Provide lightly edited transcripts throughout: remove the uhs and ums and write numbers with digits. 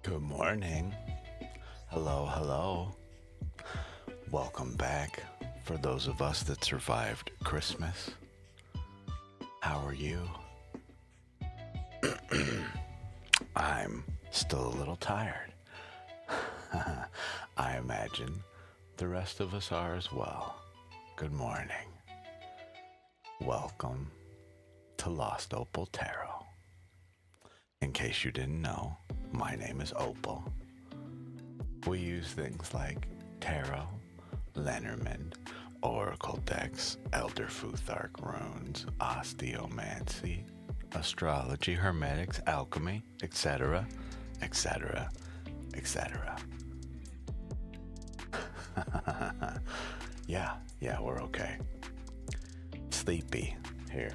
Good morning. Hello, hello. Welcome back for those of us that survived Christmas. How are you? I'm still a little tired. I imagine the rest of us are as well. Good morning. Welcome to Lost Opal Tarot. In case you didn't know, my name is Opal. We use things like tarot, Lenormand, oracle decks, elder futhark runes, osteomancy, astrology, hermetics, alchemy, etc., etc., etc. Yeah, we're okay. Sleepy here.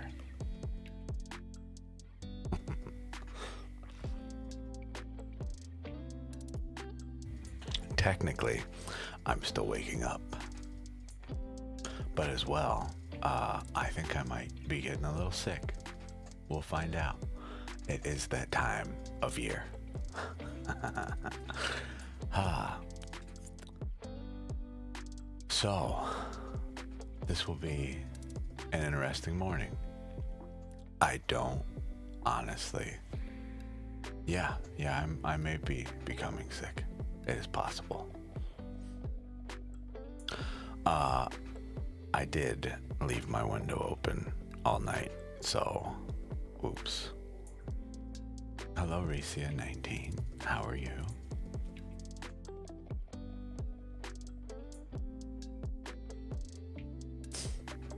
Technically, I'm still waking up. But as well, I think I might be getting a little sick. We'll find out. It is that time of year. So, this will be an interesting morning. I don't honestly. I may be becoming sick. It is possible. I did leave my window open all night, so oops. Hello, Recia19. How are you?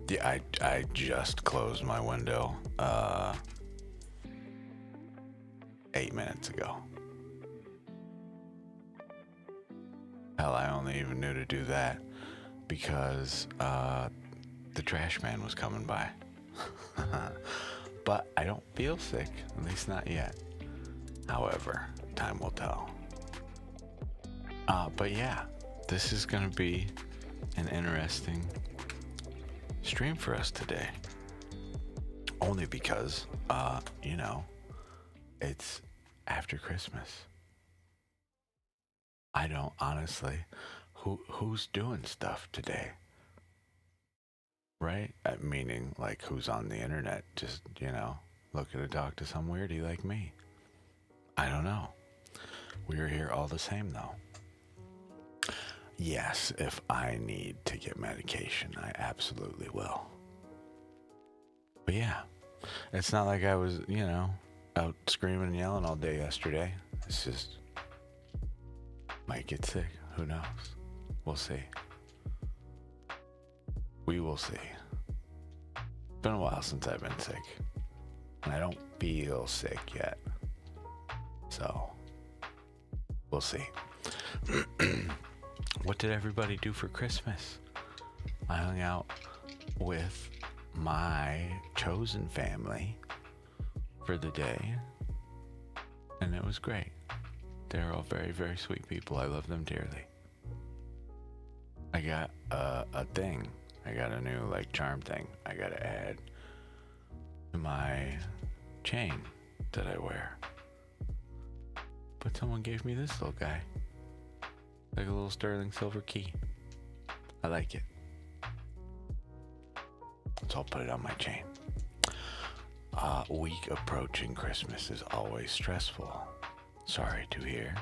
Yeah, I just closed my window 8 minutes ago. Hell, I only even knew to do that because the trash man was coming by. But I don't feel sick, at least not yet. However, time will tell. But yeah, this is gonna be an interesting stream for us today. Only because, it's after Christmas. I don't honestly, who's doing stuff today? Right? Meaning, like, who's on the internet just, looking to talk to some weirdie like me. I don't know. We're here all the same, though. Yes, if I need to get medication, I absolutely will. But yeah, it's not like I was, out screaming and yelling all day yesterday. It's just, might get sick. Who knows? We'll see. We will see. It's been a while since I've been sick. And I don't feel sick yet. So, we'll see. What did everybody do for Christmas? I hung out with my chosen family for the day. And it was great. They're all very, very sweet people. I love them dearly. I got a thing. I got a new charm thing I gotta add to my chain that I wear. But someone gave me this little guy. Like a little sterling silver key. I like it. So I'll put it on my chain. Week approaching Christmas is always stressful. Sorry to hear.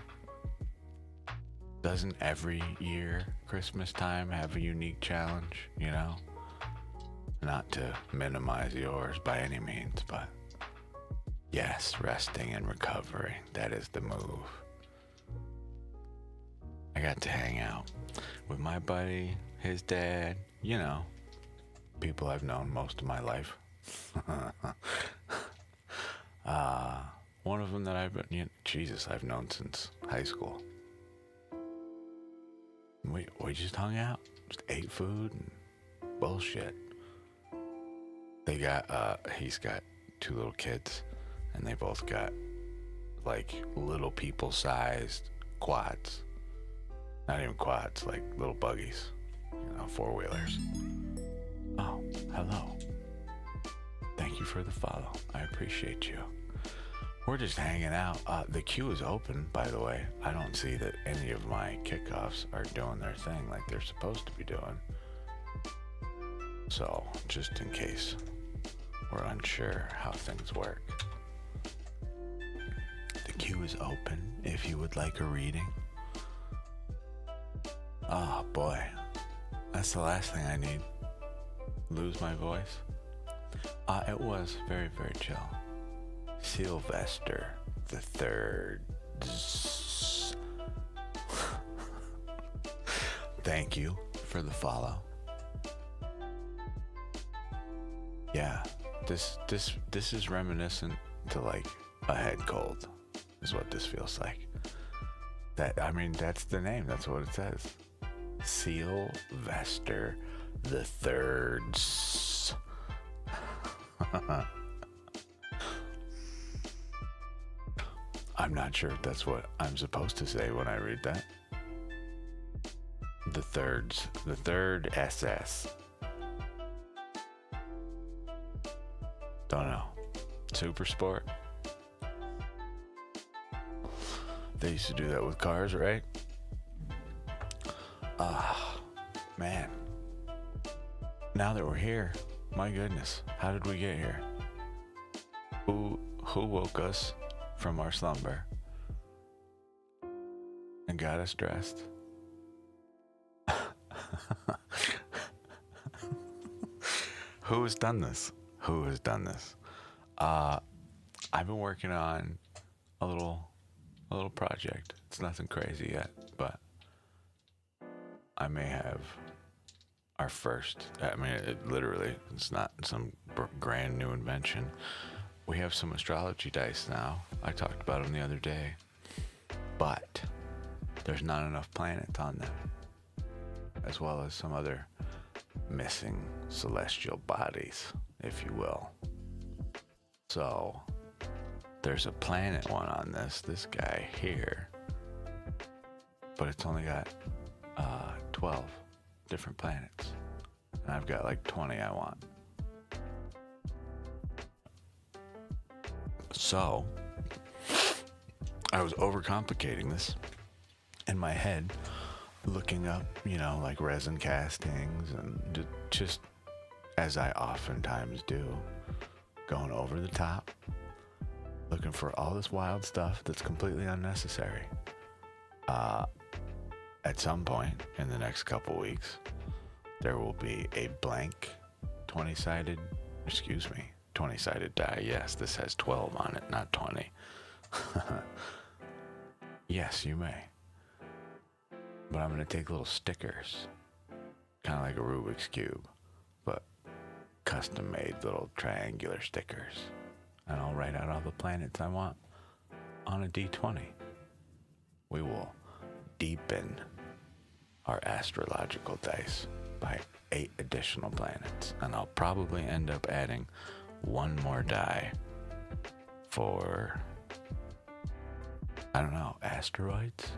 Doesn't every year Christmas time have a unique challenge, Not to minimize yours by any means, but yes, resting and recovering, that is the move. I got to hang out with my buddy, his dad, people I've known most of my life. One of them that I've known since high school. We just hung out, just ate food and bullshit. He's got 2 little kids, and they both got little people-sized quads. Not even quads, like little buggies, 4-wheelers. Oh, hello. Thank you for the follow. I appreciate you. We're just hanging out. The queue is open, by the way. I don't see that any of my kickoffs are doing their thing like they're supposed to be doing. So, just in case we're unsure how things work. The queue is open if you would like a reading. Oh boy, that's the last thing I need. Lose my voice. It was very, very chill. Sylvester the Third. Thank you for the follow. Yeah, this is reminiscent to like a head cold, is what this feels like. That's the name. That's what it says. Sylvester the Third. I'm not sure if that's what I'm supposed to say when I read that. The third SS. Don't know. Super Sport. They used to do that with cars, right? Man. Now that we're here, my goodness, how did we get here? Who woke us from our slumber and got us dressed? Who has done this? Who has done this? I've been working on a little project. It's nothing crazy yet, but I may have our first. It's not some grand new invention. We have some astrology dice now. I talked about them the other day, but there's not enough planets on them, as well as some other missing celestial bodies, if you will. So there's a planet one on this guy here, but it's only got 12 different planets, and I've got like 20 I want. So I was overcomplicating this in my head, looking up, like resin castings, and just as I oftentimes do, going over the top, looking for all this wild stuff that's completely unnecessary. At some point in the next couple weeks, there will be a blank 20-sided die. Yes, this has 12 on it, not 20. Yes, you may. But I'm going to take little stickers, kind of like a Rubik's Cube, but custom made little triangular stickers. And I'll write out all the planets I want on a D20. We will deepen our astrological dice by 8 additional planets. And I'll probably end up adding one more die for, I don't know, asteroids?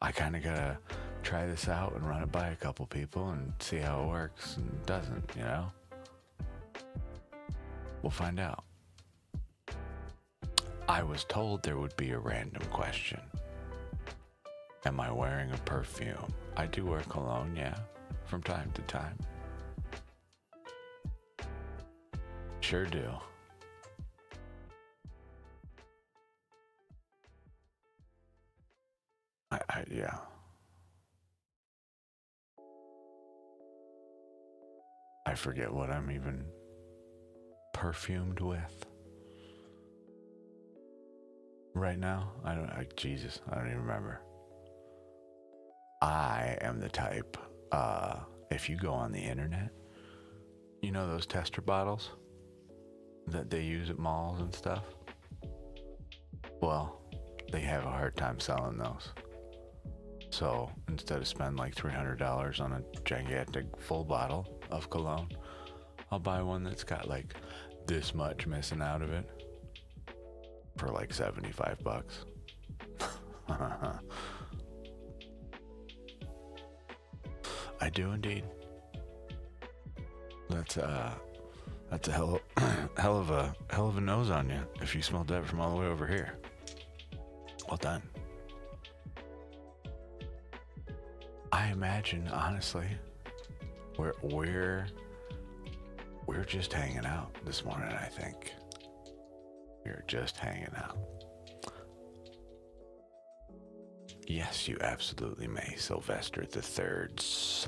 I kind of gotta try this out and run it by a couple people and see how it works and doesn't, We'll find out. I was told there would be a random question. Am I wearing a perfume? I do wear cologne, yeah, from time to time. Sure do. Yeah. I forget what I'm even perfumed with right now. I don't even remember. I am the type, if you go on the internet, those tester bottles that they use at malls and stuff? Well, they have a hard time selling those. So instead of spending like $300 on a gigantic full bottle of cologne, I'll buy one that's got like this much missing out of it for like $75. I do indeed. That's a hell hell of a nose on you if you smelled that from all the way over here. Well done. I imagine, honestly, we're just hanging out this morning. I think we're just hanging out. Yes, you absolutely may, Sylvester the Third's.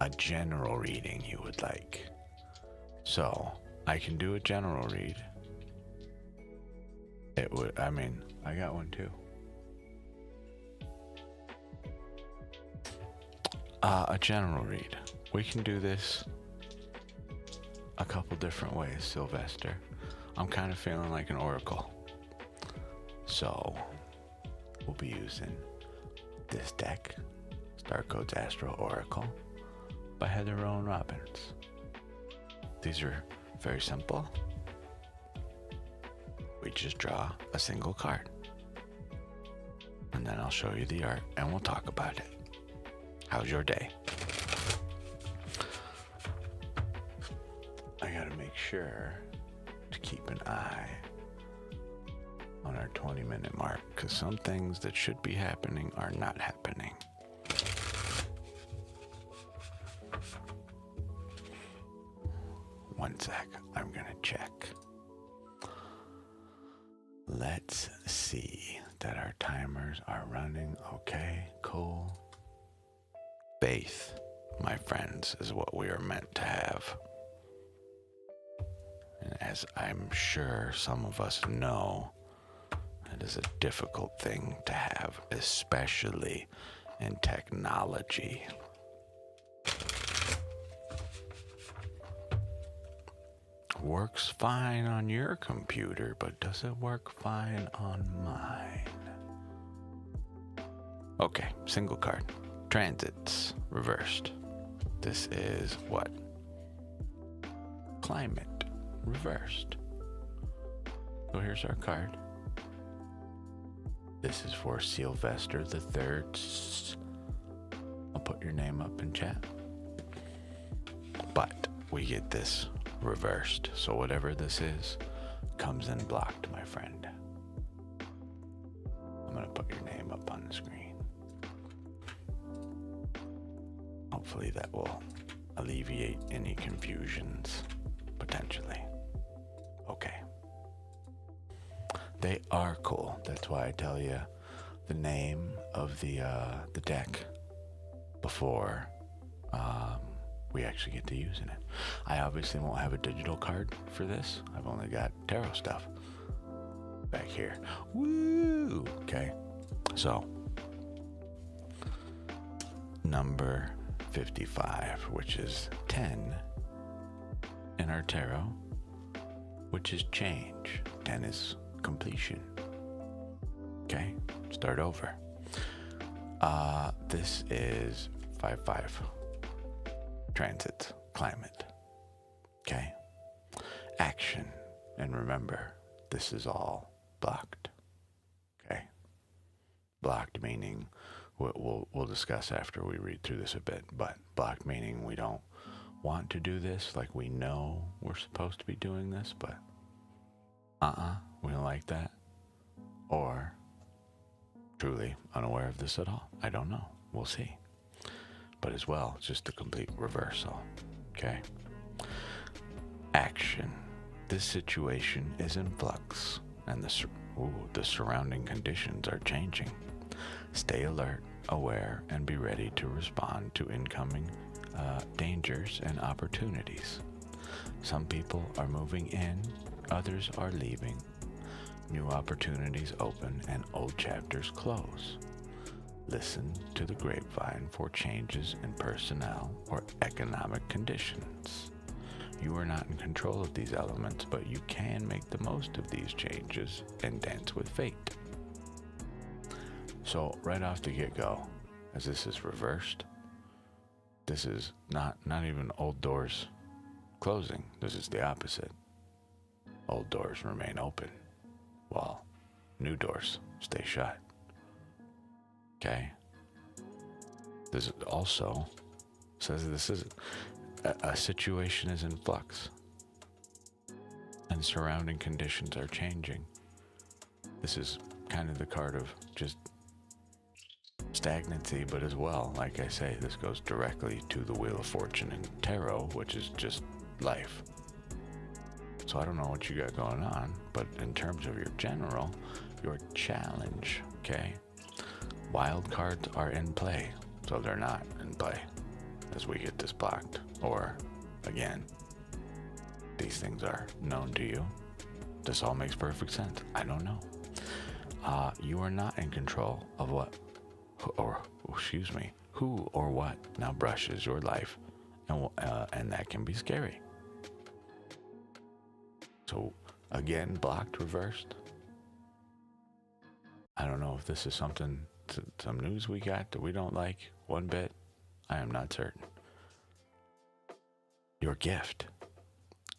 A general reading you would like. So, I can do a general read. I got one too. A general read. We can do this a couple different ways, Sylvester. I'm kind of feeling like an oracle. So, we'll be using this deck, Star Codes Astro Oracle by Heather Rowan Robbins. These are very simple. We just draw a single card. And then I'll show you the art and we'll talk about it. How's your day? I gotta make sure to keep an eye on our 20-minute mark because some things that should be happening are not happening. One sec, I'm gonna check. Let's see that our timers are running. Okay, cool. Faith, my friends, is what we are meant to have. And as I'm sure some of us know, it is a difficult thing to have, especially in technology. Works fine on your computer, but does it work fine on mine? Okay, single card. Transits, reversed. This is what? Climate, reversed. So here's our card. This is for Sylvester the Third. I'll put your name up in chat. But we get this reversed. So whatever this is comes in blocked, my friend. I'm going to put your name up on the screen. Hopefully that will alleviate any confusions, potentially. Okay. They are cool. That's why I tell you the name of the deck before we actually get to using it. I obviously won't have a digital card for this. I've only got tarot stuff back here. Woo! Okay. So, number 55, which is 10 in our tarot, which is change. 10 is completion. Okay, start over. This is 5-5. Transit, climate. Okay. Action. And remember, this is all blocked. Okay. Blocked meaning we'll discuss after we read through this a bit, but blocked meaning we don't want to do this, like we know we're supposed to be doing this, but we don't like that. Or truly unaware of this at all. I don't know. We'll see. But as well, it's just a complete reversal. Okay? Action. This situation is in flux, and the surrounding conditions are changing. Stay alert, aware, and be ready to respond to incoming dangers and opportunities. Some people are moving in, others are leaving. New opportunities open and old chapters close. Listen to the grapevine for changes in personnel or economic conditions. You are not in control of these elements, but you can make the most of these changes and dance with fate. So right off the get-go, as this is reversed, this is not even old doors closing. This is the opposite. Old doors remain open, while new doors stay shut. Okay? This also says this is a situation is in flux. and surrounding conditions are changing. This is kind of the card of just stagnancy, but as well, like I say, this goes directly to the Wheel of Fortune in Tarot, which is just life. So I don't know what you got going on, but in terms of your challenge, okay? Wild cards are in play, so they're not in play as we get this blocked. Or, again, these things are known to you. This all makes perfect sense. I don't know. You are not in control of who or what now brushes your life, and that can be scary. So, again, blocked, reversed. I don't know if this is some news we got that we don't like one bit. I am not certain. Your gift.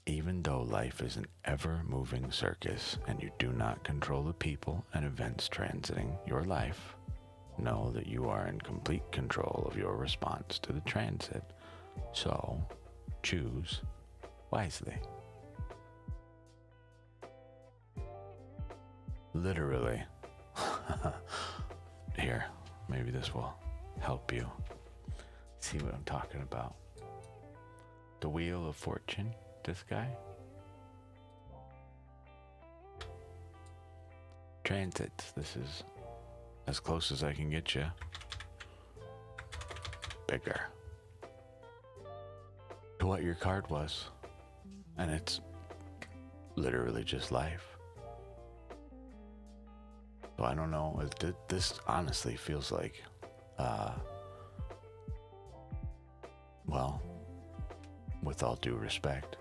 Even though life is an ever-moving circus and you do not control the people and events transiting your life, know that you are in complete control of your response to the transit. So, choose wisely. Literally. Here, maybe this will help you see what I'm talking about. The Wheel of Fortune, this guy. Transits, this is as close as I can get you. Bigger. To what your card was. And it's literally just life. So I don't know, this honestly feels like, well, with all due respect,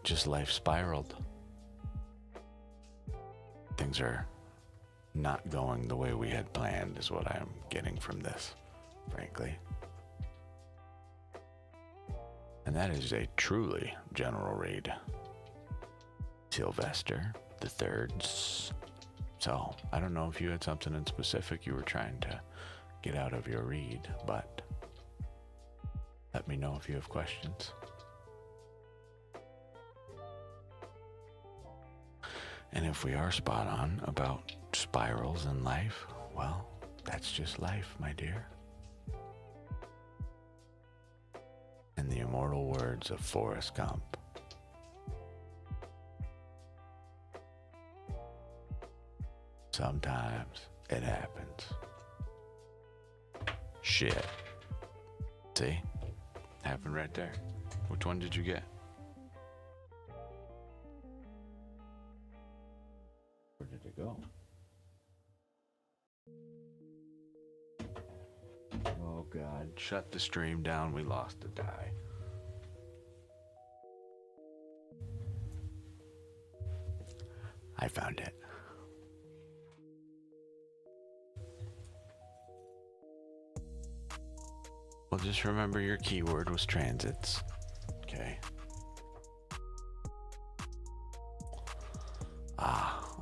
just life spiraled. Things are not going the way we had planned is what I'm getting from this, frankly. And that is a truly general read. Sylvester the Third's. So, I don't know if you had something in specific you were trying to get out of your read, but let me know if you have questions. And if we are spot on about spirals in life, well, that's just life, my dear. In the immortal words of Forrest Gump, sometimes it happens. Shit. See? Happened right there. Which one did you get? Where did it go? Oh God. Shut the stream down. We lost a die. I found it. Well, just remember your keyword was transits. Okay.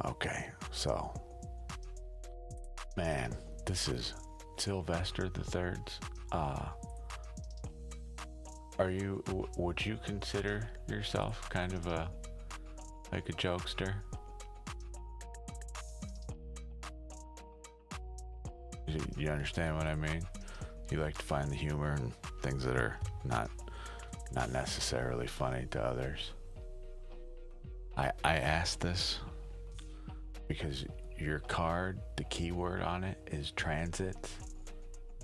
Okay. So, man, this is Sylvester the Third's. Would you consider yourself kind of like a jokester? You understand what I mean? You like to find the humor in things that are not necessarily funny to others. I asked this because your card, the keyword on it is transits,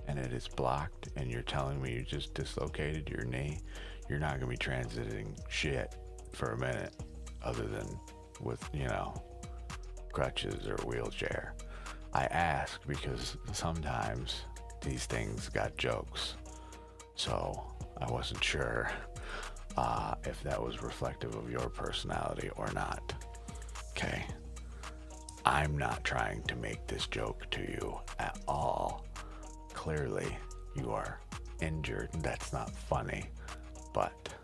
and it is blocked, and you're telling me you just dislocated your knee. You're not gonna be transiting shit for a minute other than with, crutches or wheelchair. I ask because sometimes these things got jokes, so I wasn't sure if that was reflective of your personality or not. Okay, I'm not trying to make this joke to you at all. Clearly you are injured. That's not funny, but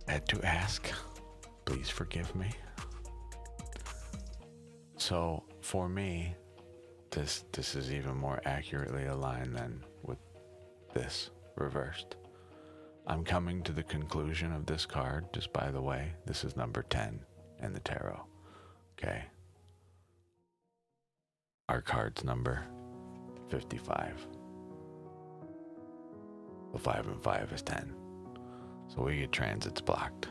I had to ask. Please forgive me. So for me, this is even more accurately aligned than with this reversed. I'm coming to the conclusion of this card, just by the way. This is number 10 in the tarot. Okay. Our card's number 55. So 5 and 5 is 10. So we get transits blocked.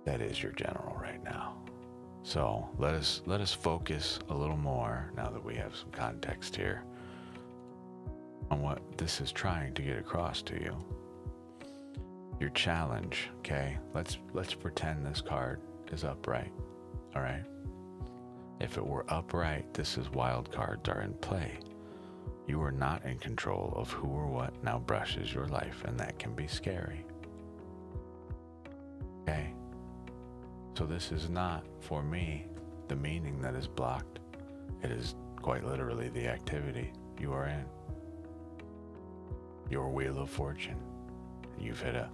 That is your general right now. So let us focus a little more, now that we have some context here, on what this is trying to get across to you. Your challenge, okay? Let's pretend this card is upright. All right? If it were upright, this is wild cards are in play. You are not in control of who or what now brushes your life, and that can be scary. Okay? So this is not, for me, the meaning that is blocked. It is quite literally the activity you are in. Your wheel of fortune. You've hit a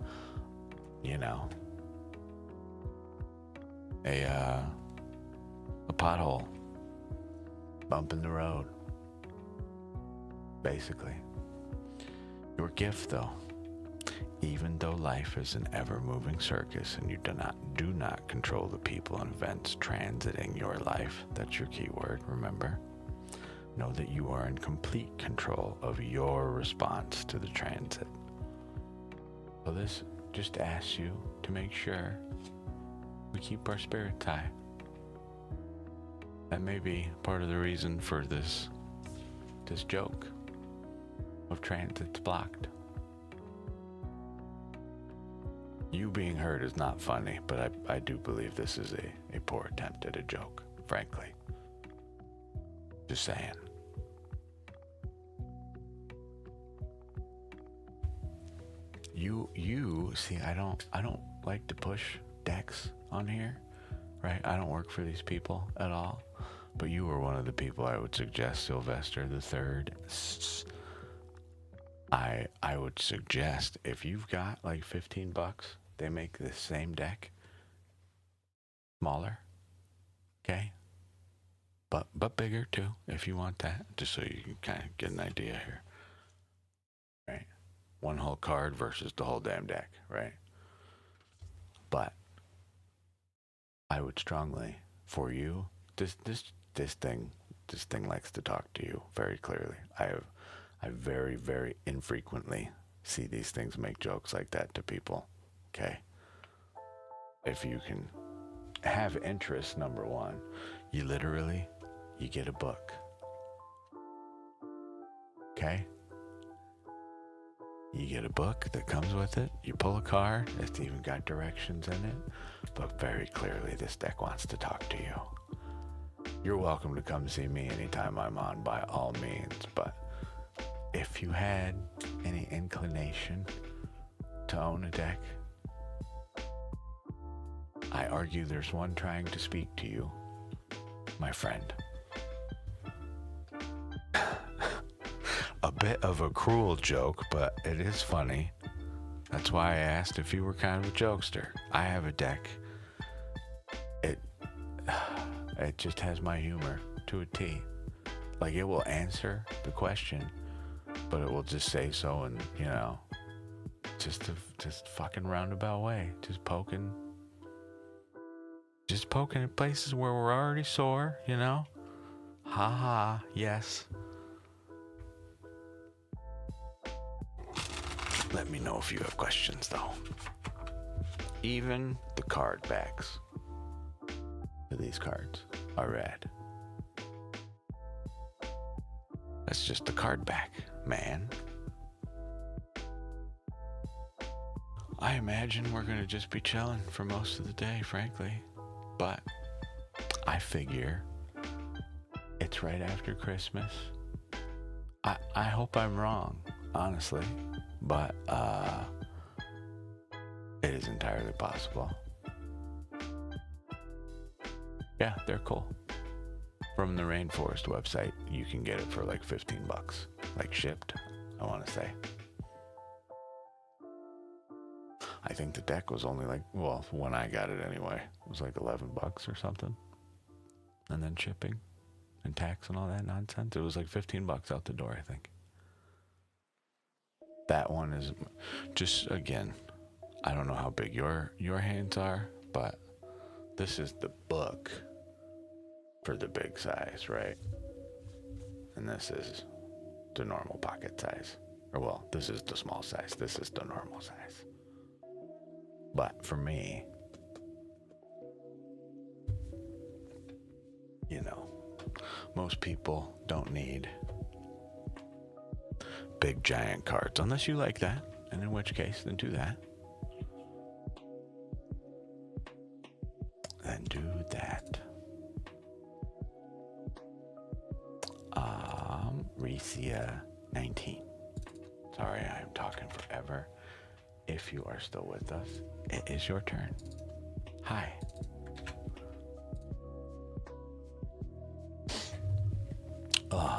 pothole. Bump in the road. Basically. Your gift, though, even though life is an ever-moving circus and you do not control the people and events transiting your life, that's your key word, remember? Know that you are in complete control of your response to the transit. So this just asks you to make sure we keep our spirits high. That may be part of the reason for this joke of transits blocked. You being hurt is not funny, but I do believe this is a poor attempt at a joke, frankly. Just saying. You see, I don't like to push decks on here, right? I don't work for these people at all. But you were one of the people I would suggest, Sylvester the Third. I would suggest, if you've got like $15, they make the same deck smaller, okay? But bigger too, if you want that, just so you can kind of get an idea here, right? One whole card versus the whole damn deck, right? But I would strongly, for you, this thing likes to talk to you very clearly. I very, very infrequently see these things make jokes like that to people, okay? If you can have interest, number one, you get a book, okay? You get a book that comes with it, you pull a card, it's even got directions in it, but very clearly this deck wants to talk to you. You're welcome to come see me anytime I'm on, by all means, but if you had any inclination to own a deck, I argue there's one trying to speak to you, my friend. A bit of a cruel joke, but it is funny. That's why I asked if you were kind of a jokester. I have a deck. It just has my humor to a T. Like, it will answer the question, but it will just say so in, just fucking roundabout way. Just poking at places where we're already sore, Ha ha, yes. Let me know if you have questions, though. Even the card backs for these cards are red. That's just the card back, man. I imagine we're gonna just be chilling for most of the day, frankly. But I figure it's right after Christmas. I hope I'm wrong, honestly. But it is entirely possible. Yeah, they're cool. From the Rainforest website, you can get it for like $15, like shipped, I want to say. I think the deck was only like, well, when I got it anyway, it was like $11 or something. And then shipping and tax and all that nonsense, it was like $15 out the door, I think. That one is just, again, I don't know how big your hands are, but this is the book for the big size, right? And this is the normal pocket size. Or well, this is the small size. This is the normal size. But for me, you know, most people don't need big giant cards unless you like that, and in which case, then do that. Then do that. Recia 19. Sorry, I am talking forever. If you are still with us, it is your turn. Hi.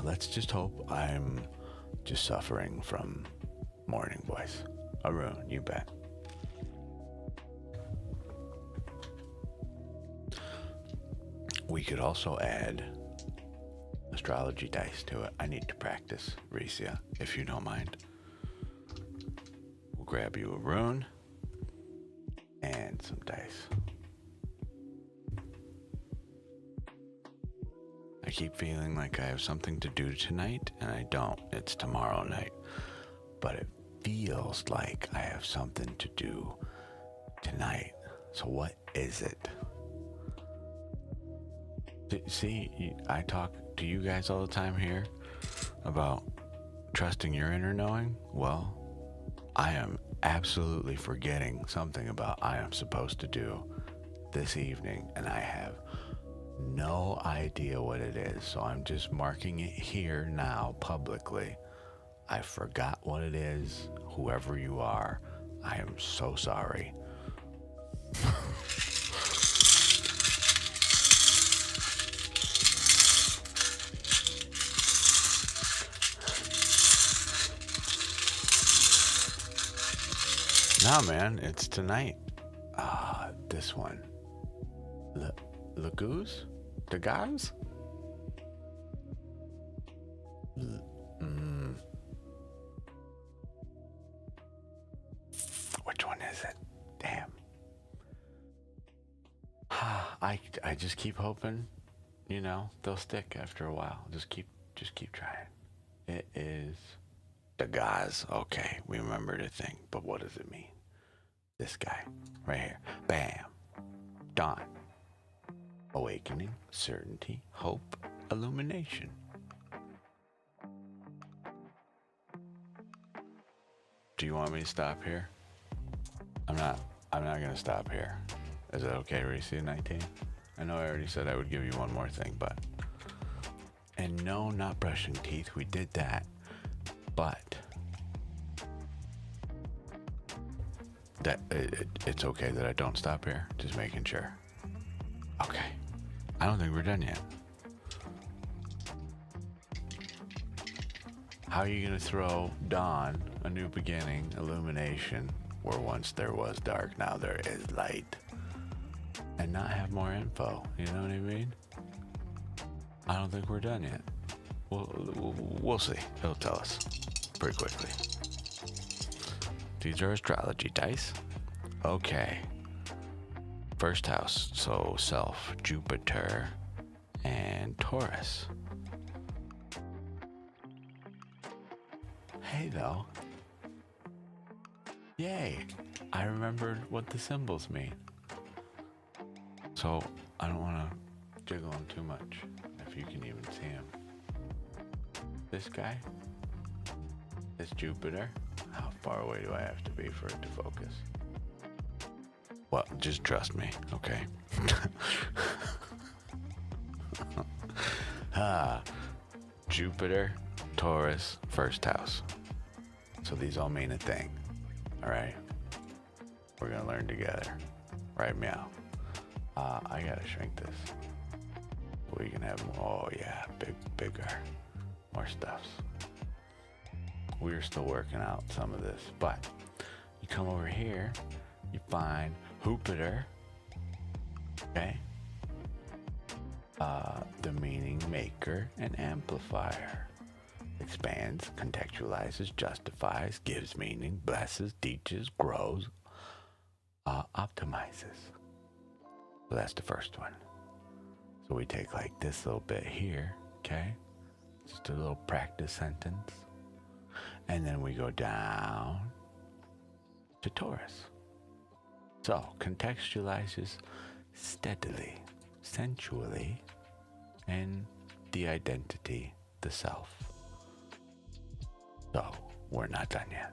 Let's just hope I'm just suffering from morning voice. Arun, you bet. We could also add astrology dice to it. I need to practice, Recia, if you don't mind. We'll grab you a rune and some dice. I keep feeling like I have something to do tonight, and I don't. It's tomorrow night. But it feels like I have something to do tonight. So what is it? See, I talk to you guys all the time here about trusting your inner knowing. Well, I am absolutely forgetting something about I am supposed to do this evening, and I have no idea what it is. So I'm just marking it here now publicly. I forgot what it is. Whoever you are, I am so sorry. Nah, man, it's tonight. This one. Laguz? Dagaz? Which one is it? Damn. I just keep hoping, you know, they'll stick after a while. Just keep trying. It is Dagaz. Okay, we remembered a thing, but what does it mean? This guy right here. Bam. Dawn. Awakening, certainty, hope, illumination. Do you want me to stop here? I'm not gonna stop here. Is it okay, Recia 19? I know I already said I would give you one more thing, but and no, not brushing teeth. We did that, but that it's okay that I don't stop here. Just making sure. Okay. I don't think we're done yet. How are you gonna throw dawn, a new beginning, illumination, where once there was dark, now there is light, and not have more info? You know what I mean? I don't think we're done yet. We'll see. It'll tell us pretty quickly. These are astrology dice. Okay. First house, so self, Jupiter, and Taurus. Hey, though. Yay. I remembered what the symbols mean. So I don't want to jiggle him too much, if you can even see him. This guy is Jupiter. How far away do I have to be for it to focus? Well, just trust me, okay? Jupiter, Taurus, first house. So these all mean a thing, all right? We're gonna learn together, right, meow? I gotta shrink this. We can have more, oh yeah, bigger, more stuffs. We're still working out some of this, but you come over here, you find Jupiter, okay? The meaning maker and amplifier. It expands, contextualizes, justifies, gives meaning, blesses, teaches, grows, optimizes. So that's the first one. So we take like this little bit here, okay? Just a little practice sentence. And then we go down to Taurus. So contextualizes steadily, sensually, and the identity, the self. So we're not done yet.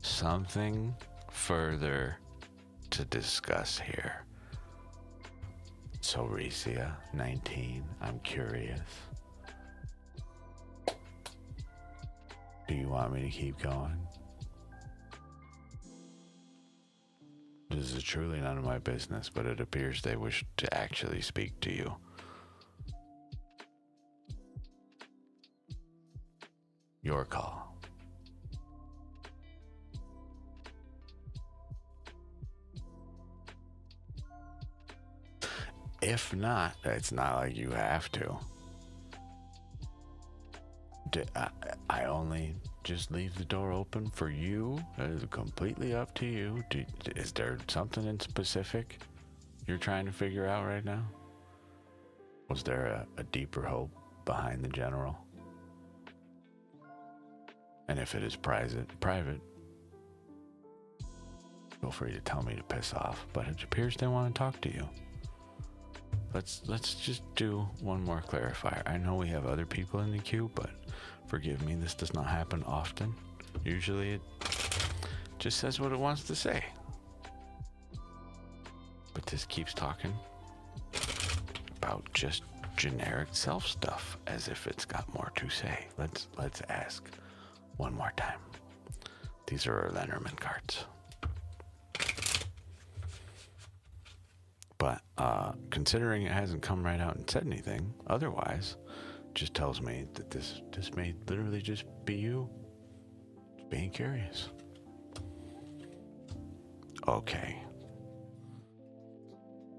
Something further to discuss here. So Ricia, 19, I'm curious. Do you want me to keep going? This is truly none of my business, but it appears they wish to actually speak to you. Your call. If not, it's not like you have to. I only just leave the door open for you. It is completely up to you. Is there something in specific you're trying to figure out right now? Was there a deeper hope behind the general? And if it is private, feel free to tell me to piss off. But it appears they want to talk to you. Let's just do one more clarifier. I know we have other people in the queue, but forgive me, this does not happen often. Usually it just says what it wants to say. But this keeps talking about just generic self stuff as if it's got more to say. Let's ask one more time. These are our Lenormand cards. But considering it hasn't come right out and said anything, otherwise, just tells me that this may literally just be you just being curious. Okay.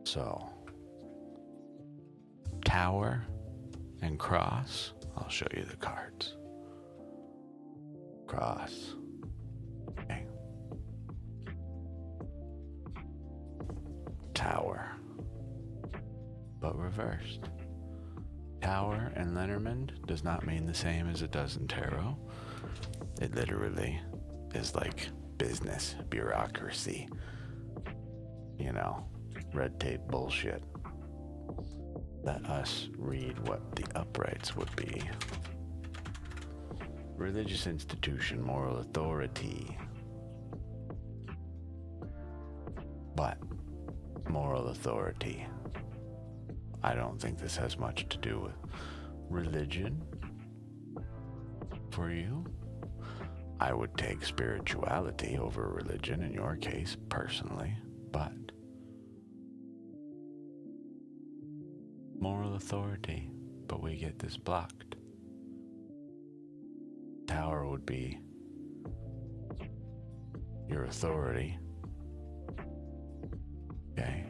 So, Tower and Cross. I'll show you the cards. Cross. Okay. Tower. But reversed. Tower in Lenormand does not mean the same as it does in tarot. It literally is like business, bureaucracy, you know, red tape bullshit. Let us read what the uprights would be. Religious institution, moral authority. But moral authority. I don't think this has much to do with religion for you. I would take spirituality over religion in your case, personally, but moral authority, but we get this blocked. Tower would be your authority. Okay.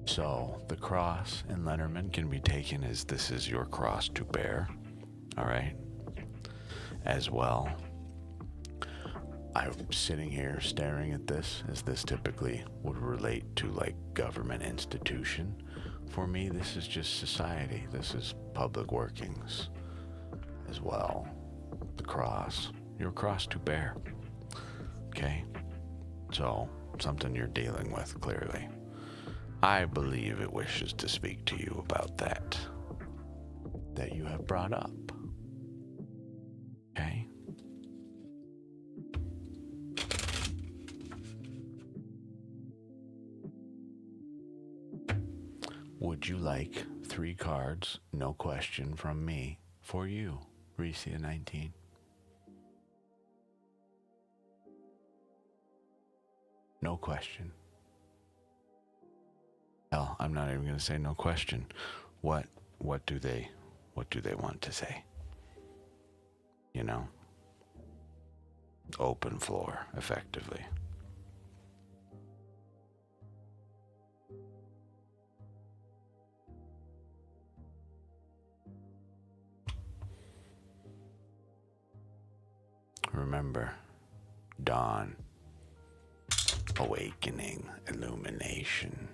So the cross in Lenormand can be taken as this is your cross to bear. All right. As well, I'm sitting here staring at this as this typically would relate to like government institution. For me, this is just society. This is public workings as well. The cross, your cross to bear. Okay. So something you're dealing with clearly. I believe it wishes to speak to you about that you have brought up. Okay? Would you like 3 cards, no question from me, for you, Ricia 19? No question. Hell, I'm not even going to say no question. What do they want to say? You know? Open floor, effectively. remember dawn, awakening, illumination.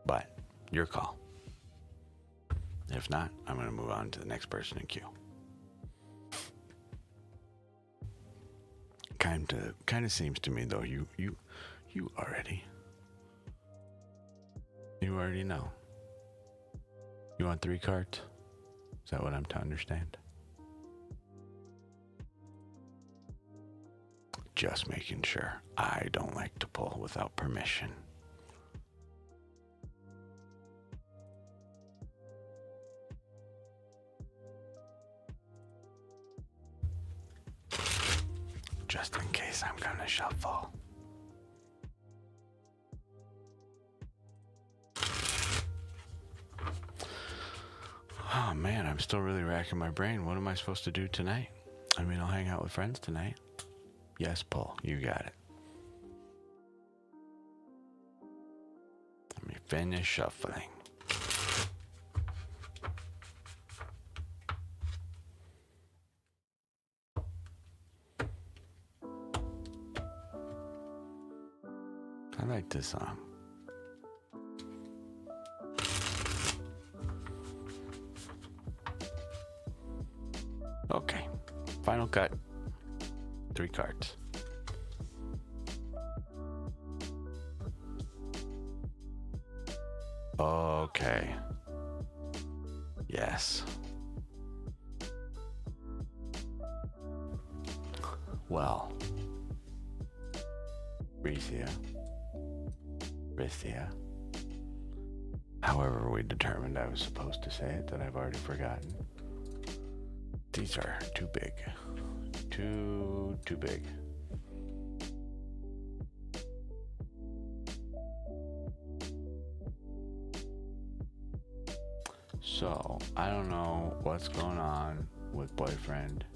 But your call. If not, I'm going to move on to the next person in queue. Kind of seems to me though you already know. You want 3 cards? Is that what I'm to understand? Just making sure. I don't like to pull without permission. Just in case I'm gonna shuffle. Oh man, I'm still really racking my brain. What am I supposed to do tonight? I mean, I'll hang out with friends tonight. Yes, Paul, you got it. Let me finish shuffling. I like this song. Okay, final cut. 3 cards. Okay. Yes. Well, Rithia. However we determined I was supposed to say it, that I've already forgotten. These are too big. Too big. So, I don't know what's going on with boyfriend,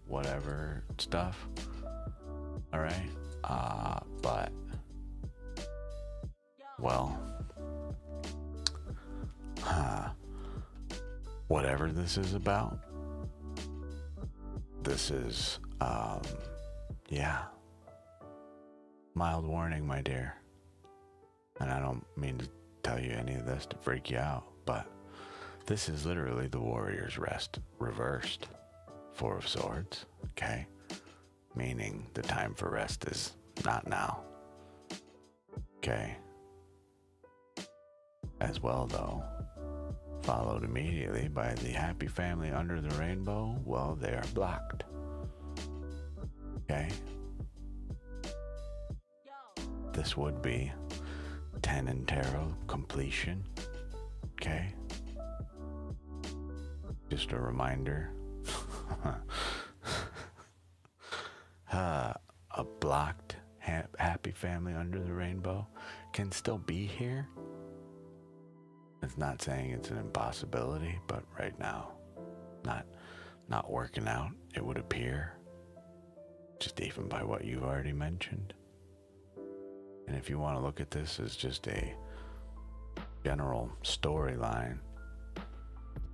whatever stuff. Alright? But, well, whatever this is about, this is, yeah. Mild warning, my dear. And I don't mean to tell you any of this to freak you out, but this is literally the Warrior's Rest reversed. 4 of Swords, okay? Meaning the time for rest is not now. Okay? As well, though, followed immediately by the happy family under the rainbow. Well, they are blocked. Okay? This would be 10 in tarot completion. Okay? Just a reminder. A blocked happy family under the rainbow can still be here. It's not saying it's an impossibility, but right now, not working out, it would appear, just even by what you've already mentioned. And if you want to look at this as just a general storyline,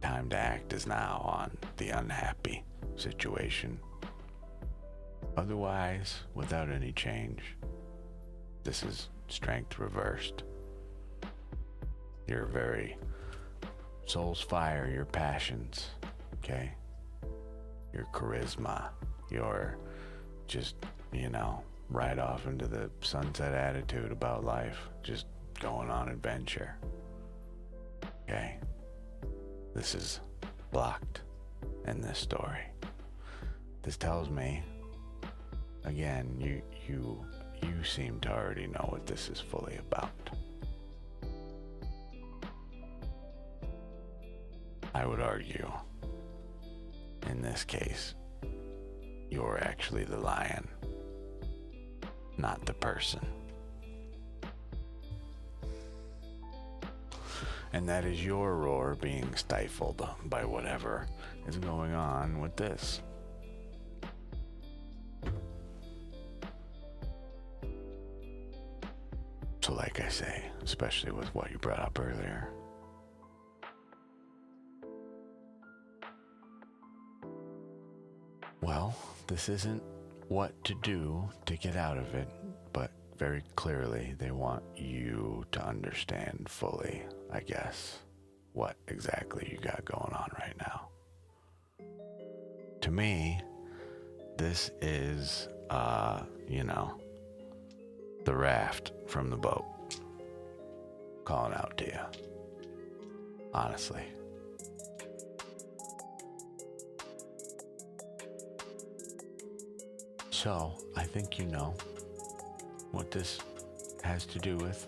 time to act is now on the unhappy situation. Otherwise, without any change, this is strength reversed. Your very soul's fire, your passions, okay? Your charisma, your just, right off into the sunset attitude about life, just going on adventure, okay? This is blocked in this story. This tells me, again, you seem to already know what this is fully about. I would argue, in this case, you're actually the lion, not the person. And that is your roar being stifled by whatever is going on with this. So like I say, especially with what you brought up earlier, Well, this isn't what to do to get out of it, but very clearly they want you to understand fully, I guess, what exactly you got going on right now. To me, this is, the raft from the boat calling out to you, honestly. So, I think you know what this has to do with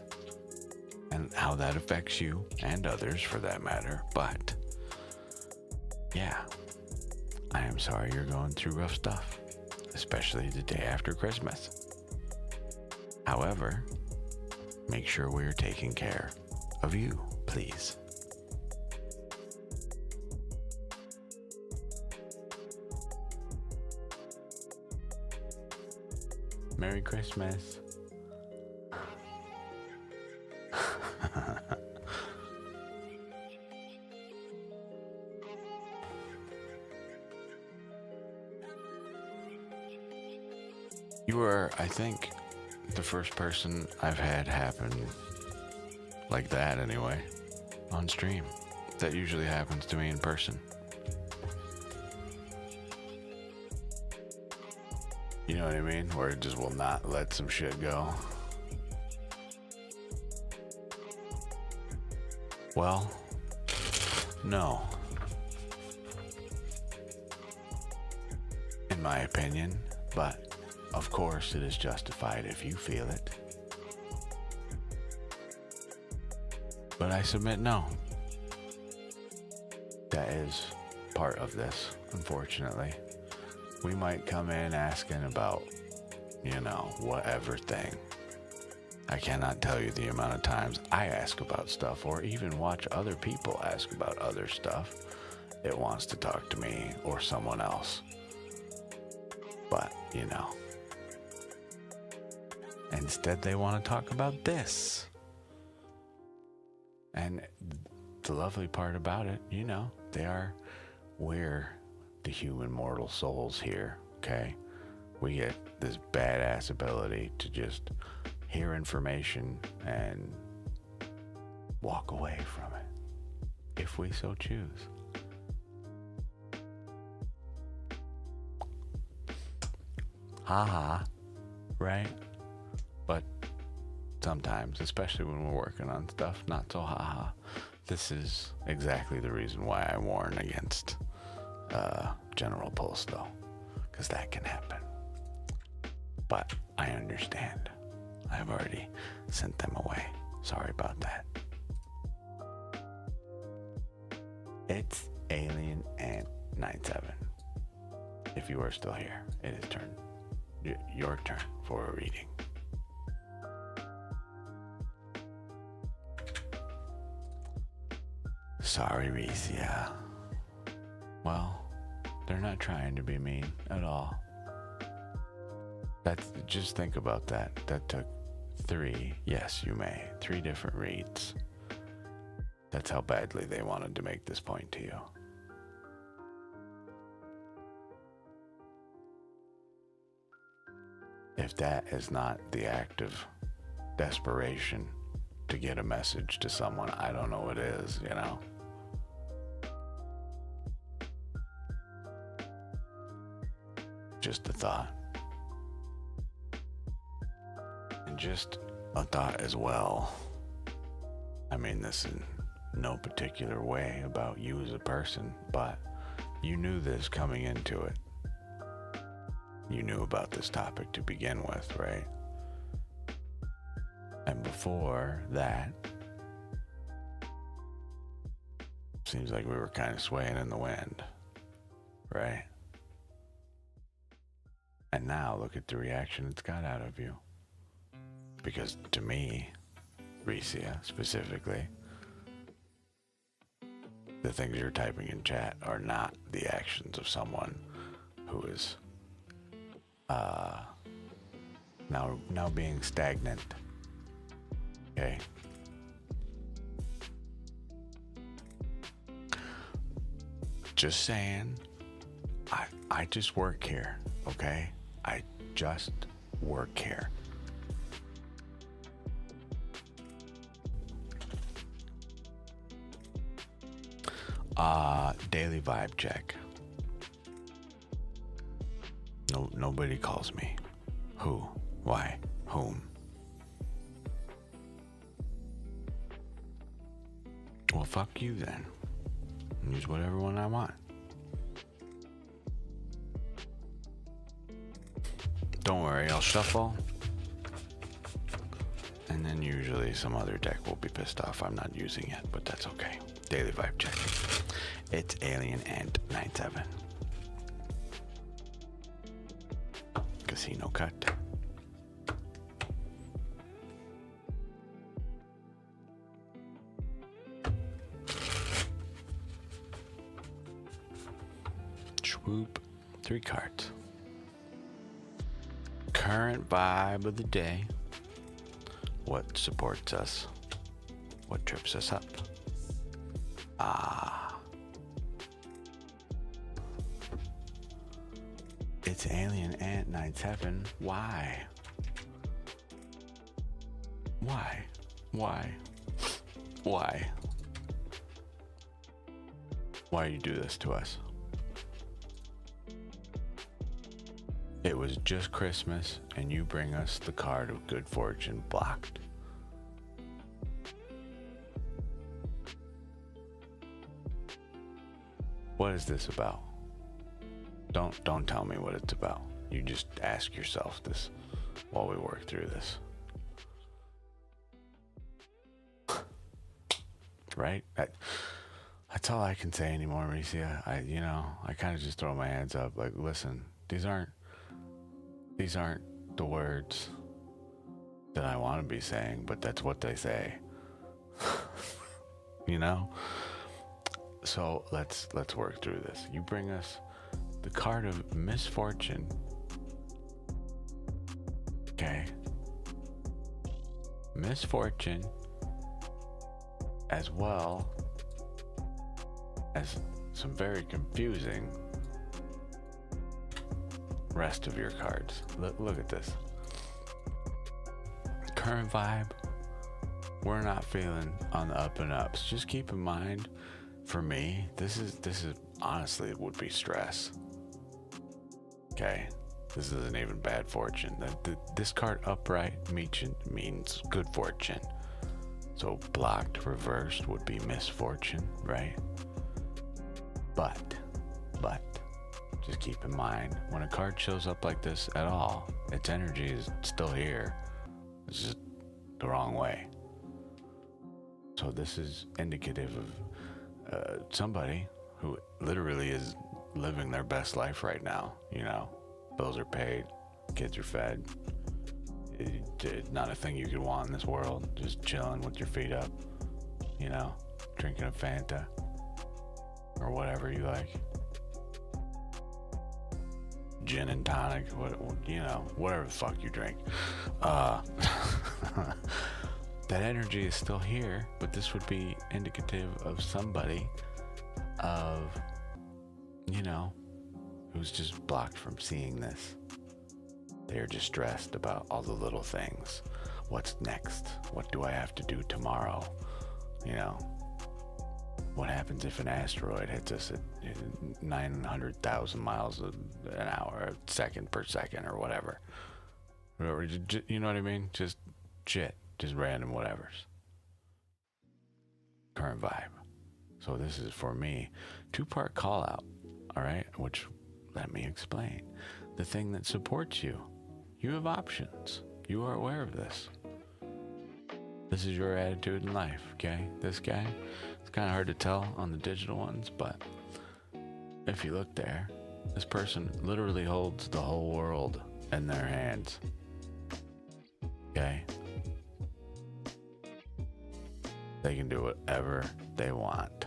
and how that affects you and others for that matter. But, yeah, I am sorry you're going through rough stuff, especially the day after Christmas. However, make sure we're taking care of you, please. Merry Christmas. You were, I think, the first person I've had happen like that anyway, on stream. That usually happens to me in person. You know what I mean? Where it just will not let some shit go. Well, no. In my opinion, but of course it is justified if you feel it. But I submit no. That is part of this, unfortunately. We might come in asking about, whatever thing. I cannot tell you the amount of times I ask about stuff or even watch other people ask about other stuff. It wants to talk to me or someone else. But, instead they want to talk about this. And the lovely part about it, we're the human mortal souls here, okay? We get this badass ability to just hear information and walk away from it, if we so choose. Haha, right? But sometimes, especially when we're working on stuff, not so haha. This is exactly the reason why I warn against general pulse, though, because that can happen. But I understand. I've already sent them away. Sorry about that. It's Alien Ant 97. If you are still here, it is your turn for a reading. Sorry, Recia. Well, they're not trying to be mean at all. Just think about that. That took 3 different reads. That's how badly they wanted to make this point to you. If that is not the act of desperation to get a message to someone, I don't know what is, Just a thought. And just a thought as well. I mean this in no particular way about you as a person, but you knew this coming into it. You knew about this topic to begin with, right? And before that, seems like we were kind of swaying in the wind, right? And now look at the reaction it's got out of you. Because to me, Recia specifically, the things you're typing in chat are not the actions of someone who is now being stagnant. Okay. Just saying, I just work here, okay? I just work here. Daily vibe check. No, nobody calls me. Who? Why? Whom? Well, fuck you then. Use whatever one I want. Don't worry, I'll shuffle. And then usually some other deck will be pissed off I'm not using it, but that's okay. Daily vibe check. It's Alien Ant 97. Casino cut. Swoop. 3 cards. Current vibe of the day. What supports us? What trips us up? It's Alien Ant 97. Why? Why? Why? Why? Why you do this to us? It was just Christmas and you bring us the card of good fortune blocked. What is this about? Don't tell me what it's about. You just ask yourself this while we work through this. Right? That's all I can say anymore, Mauricia. I kind of just throw my hands up like, listen, these aren't the words that I want to be saying, but that's what they say. You know? So let's work through this. You bring us the card of misfortune. Okay. Misfortune, as well as some very confusing rest of your cards. Look at this. Current vibe, we're not feeling on the up and ups. Just keep in mind, for me, this is honestly, it would be stress. Okay, this isn't even bad fortune. This card upright means good fortune. So blocked, reversed would be misfortune, right? But just keep in mind, when a card shows up like this at all, its energy is still here. It's just the wrong way. So this is indicative of somebody who literally is living their best life right now. You know, bills are paid, kids are fed. It's not a thing you could want in this world. Just chilling with your feet up, you know, drinking a Fanta or whatever you like. Gin and tonic, whatever the fuck you drink. That energy is still here, but this would be indicative of somebody of, who's just blocked from seeing this. They're just stressed about all the little things. What's next? What do I have to do tomorrow? What happens if an asteroid hits us at 900,000 miles an hour, second per second, or whatever? You know what I mean? Just shit. Just random whatevers. Current vibe. So this is, for me, 2-part call out. All right? Which, let me explain. The thing that supports you. You have options. You are aware of this. This is your attitude in life, okay? This guy, it's kind of hard to tell on the digital ones, but if you look there, this person literally holds the whole world in their hands. Okay? They can do whatever they want.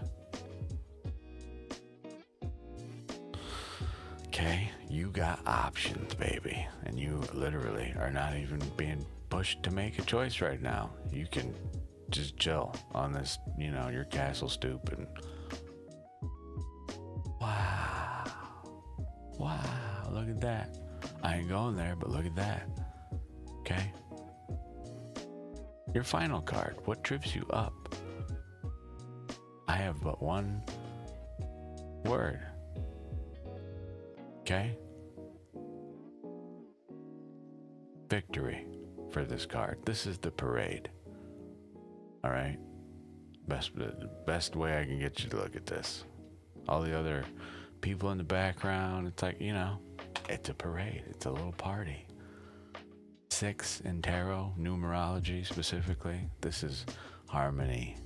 Okay? You got options, baby. And you literally are not even being pushed to make a choice right now. You can just chill on this, your castle stoop and wow. wow, look at that. I ain't going there, but look at that. Okay? Your final card, what trips you up? I have but one word. Okay? Victory for this card. This is the parade. All right? Best way I can get you to look at this. All the other people in the background, it's like, it's a parade. It's a little party. 6 in tarot, numerology specifically. This is harmony,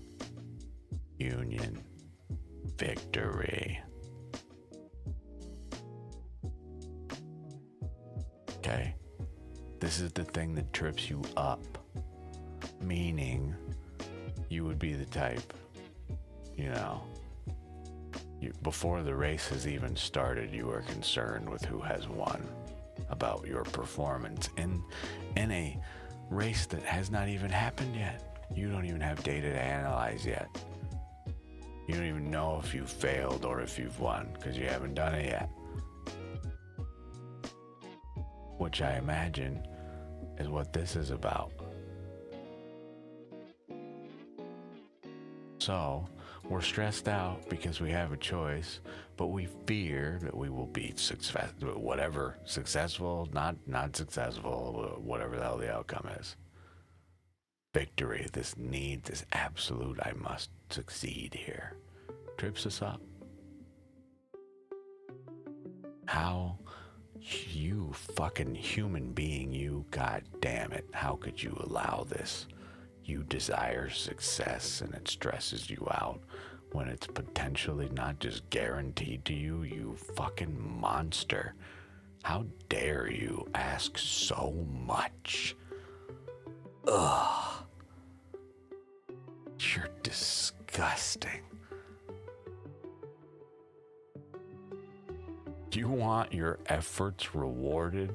union, victory. Okay? This is the thing that trips you up. Meaning, you would be the type, before the race has even started, you are concerned with who has won, about your performance in a race that has not even happened yet. You don't even have data to analyze yet. You don't even know if you've failed or if you've won because you haven't done it yet. Which I imagine is what this is about. So, we're stressed out because we have a choice, but we fear that we will be successful, not successful, whatever the hell the outcome is. Victory, this absolute, I must succeed here, trips us up. How, you fucking human being, you, god damn it, how could you allow this? You desire success and it stresses you out when it's potentially not just guaranteed to you, you fucking monster. How dare you ask so much? Ugh. You're disgusting. Do you want your efforts rewarded?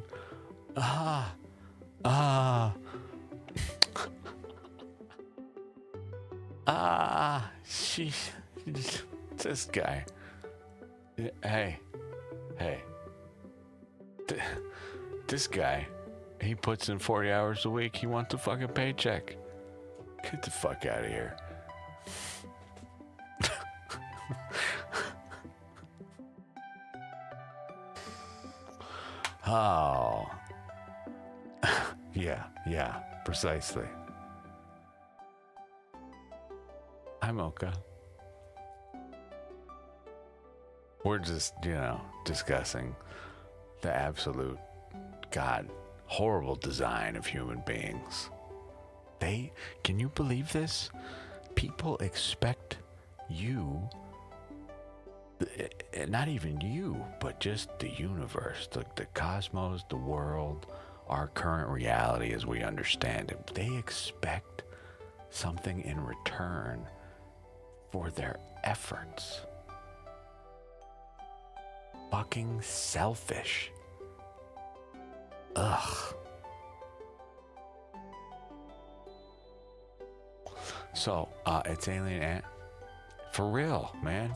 Sheesh. This guy. Hey. This guy, he puts in 40 hours a week. He wants a fucking paycheck. Get the fuck out of here. Oh. Yeah, precisely. Hi, Mocha. We're just, discussing the absolute, horrible design of human beings. Can you believe this? People expect you, not even you, but just the universe, the cosmos, the world, our current reality as we understand it. They expect something in return for their efforts. Fucking selfish. Ugh. So, it's Alien Ant. For real, man.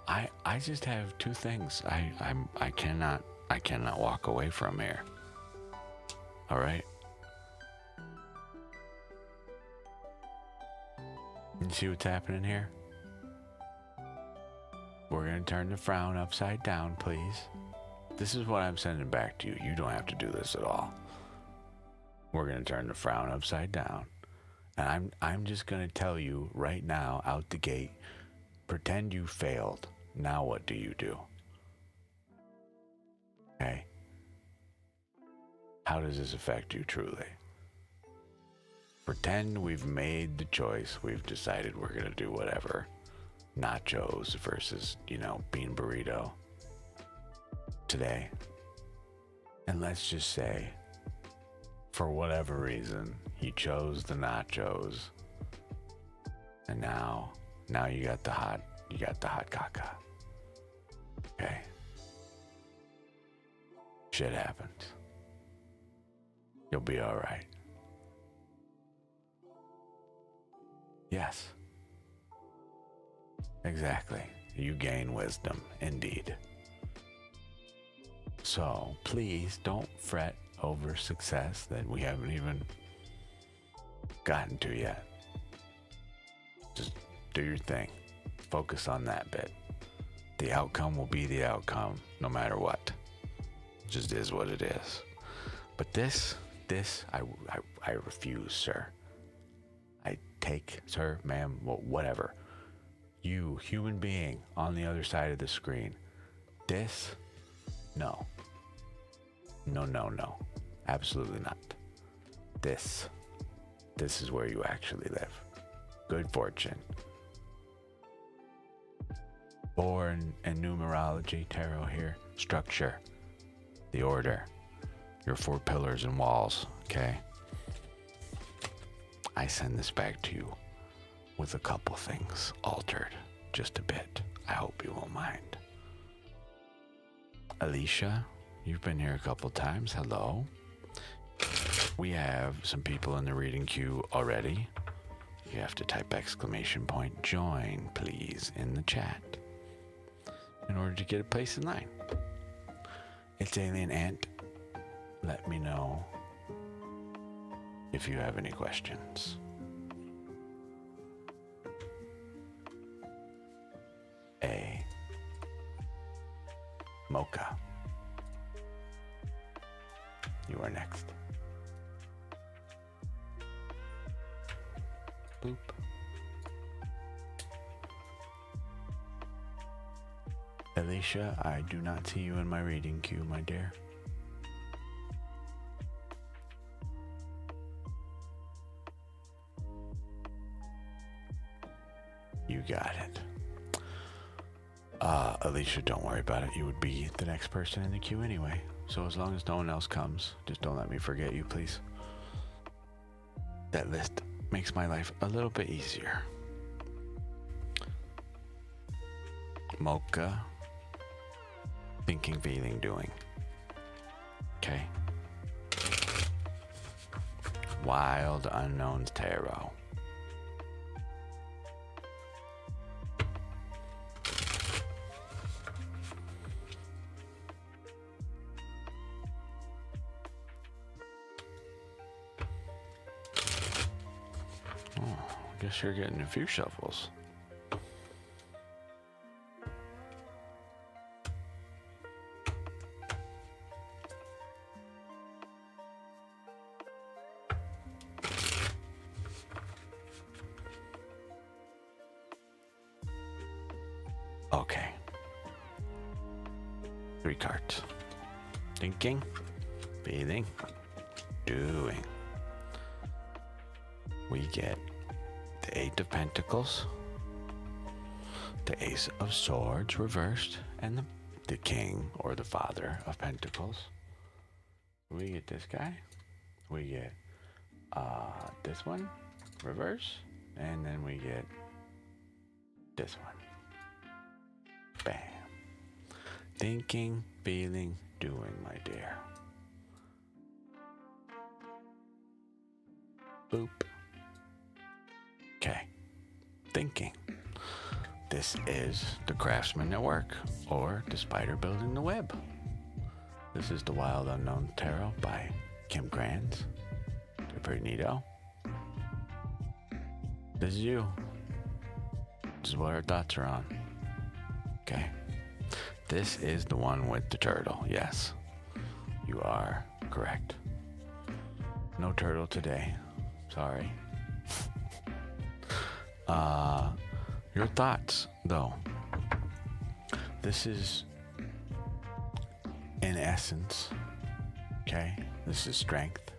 I just have two things. I cannot walk away from here. All right. You see what's happening here? We're going to turn the frown upside down, please. This is what I'm sending back to you. You don't have to do this at all. We're going to turn the frown upside down. And I'm just going to tell you right now, out the gate, pretend you failed. Now what do you do? Okay? How does this affect you truly? Pretend we've made the choice. We've decided we're going to do whatever. Nachos versus, bean burrito today. And let's just say, for whatever reason, you chose the nachos. And now you got the hot caca. Okay? Shit happens. You'll be all right. Yes. Exactly. You gain wisdom, indeed. So please don't fret over success that we haven't even gotten to yet. Just do your thing. Focus on that bit. The outcome will be the outcome no matter what. It just is what it is. But this, I refuse, sir. I take, sir, ma'am, whatever. You, human being on the other side of the screen. This, no. No. Absolutely not. This is where you actually live. Good fortune. Born in numerology, tarot here. Structure. The order. Your 4 pillars and walls, okay? I send this back to you with a couple things altered just a bit. I hope you won't mind. Alicia, you've been here a couple times. Hello. We have some people in the reading queue already. You have to type ! join, please, in the chat in order to get a place in line. It's Alien Ant. Let me know if you have any questions. A Mocha. You are next. Boop. Alicia, I do not see you in my reading queue, my dear. You got it. Alicia, don't worry about it. You would be the next person in the queue anyway. So as long as no one else comes, just don't let me forget you, please. That list makes my life a little bit easier. Mocha. Thinking, feeling, doing. Okay. Wild Unknowns Tarot. Guess you're getting a few shuffles. Okay. 3 cards. Thinking, feeling, doing. We get the 8 of Pentacles, the Ace of Swords reversed, and the King or the Father of Pentacles. We get this guy. We get this one reverse, and then we get this one. Bam. Thinking, feeling, doing, my dear. Boop. Okay. Thinking. This is the craftsman at work, or the spider building the web. This is the Wild Unknown Tarot by Kim Kranz. They're pretty neato. This is you. This is what our thoughts are on. Okay. This is the one with the turtle. Yes. You are correct. No turtle today. Sorry. Your thoughts, though. This is, in essence, okay, this is strength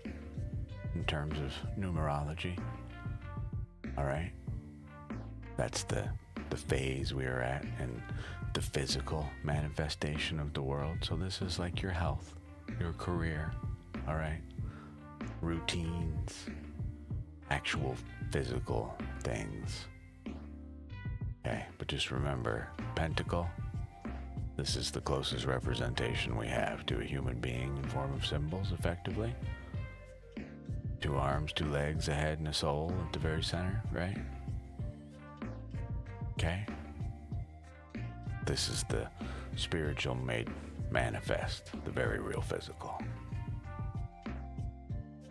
in terms of numerology. All right? That's the phase we are at and the physical manifestation of the world. So this is like your health, your career, all right? Routines, actual physical things. Okay, but just remember, Pentacle, this is the closest representation we have to a human being in form of symbols, effectively. 2 arms, 2 legs, a head, and a soul at the very center, right? Okay? This is the spiritual made manifest the very real physical.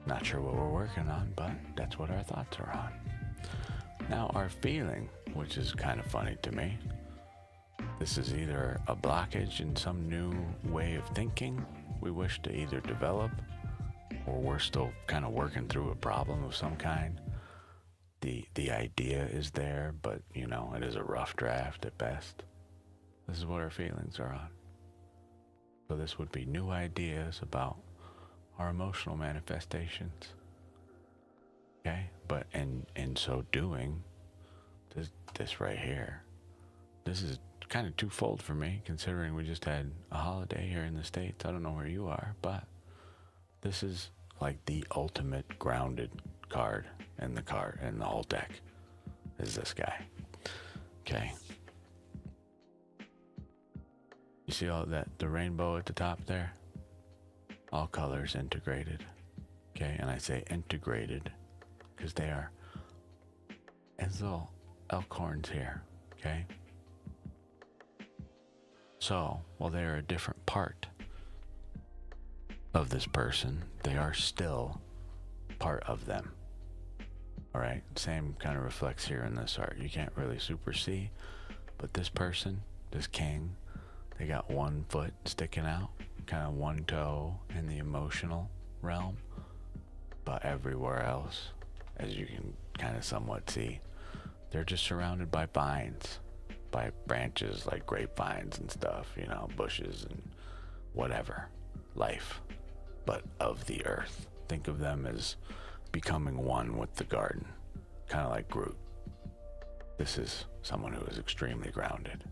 Not sure what we're working on, but that's what our thoughts are on. Now, our feeling, which is kind of funny to me, this is either a blockage in some new way of thinking we wish to either develop, or we're still kind of working through a problem of some kind. The idea is there, but it is a rough draft at best. This is what our feelings are on. So this would be new ideas about our emotional manifestations. Okay? But in so doing, this right here, this is kind of twofold for me, considering we just had a holiday here in the States. I don't know where you are, but this is like the ultimate grounded card in the whole deck is this guy. Okay. You see all that, the rainbow at the top there? All colors integrated. Okay, and I say integrated because they are as little elk horns here. Okay. So, while they are a different part of this person, they are still part of them. All right, same kind of reflects here in this art. You can't really super see, but this person, this king, they got one foot sticking out, kind of one toe in the emotional realm, but everywhere else, as you can kind of somewhat see, they're just surrounded by vines, by branches like grapevines and stuff, bushes and whatever, life, but of the earth. Think of them as becoming one with the garden, kind of like Groot. This is someone who is extremely grounded.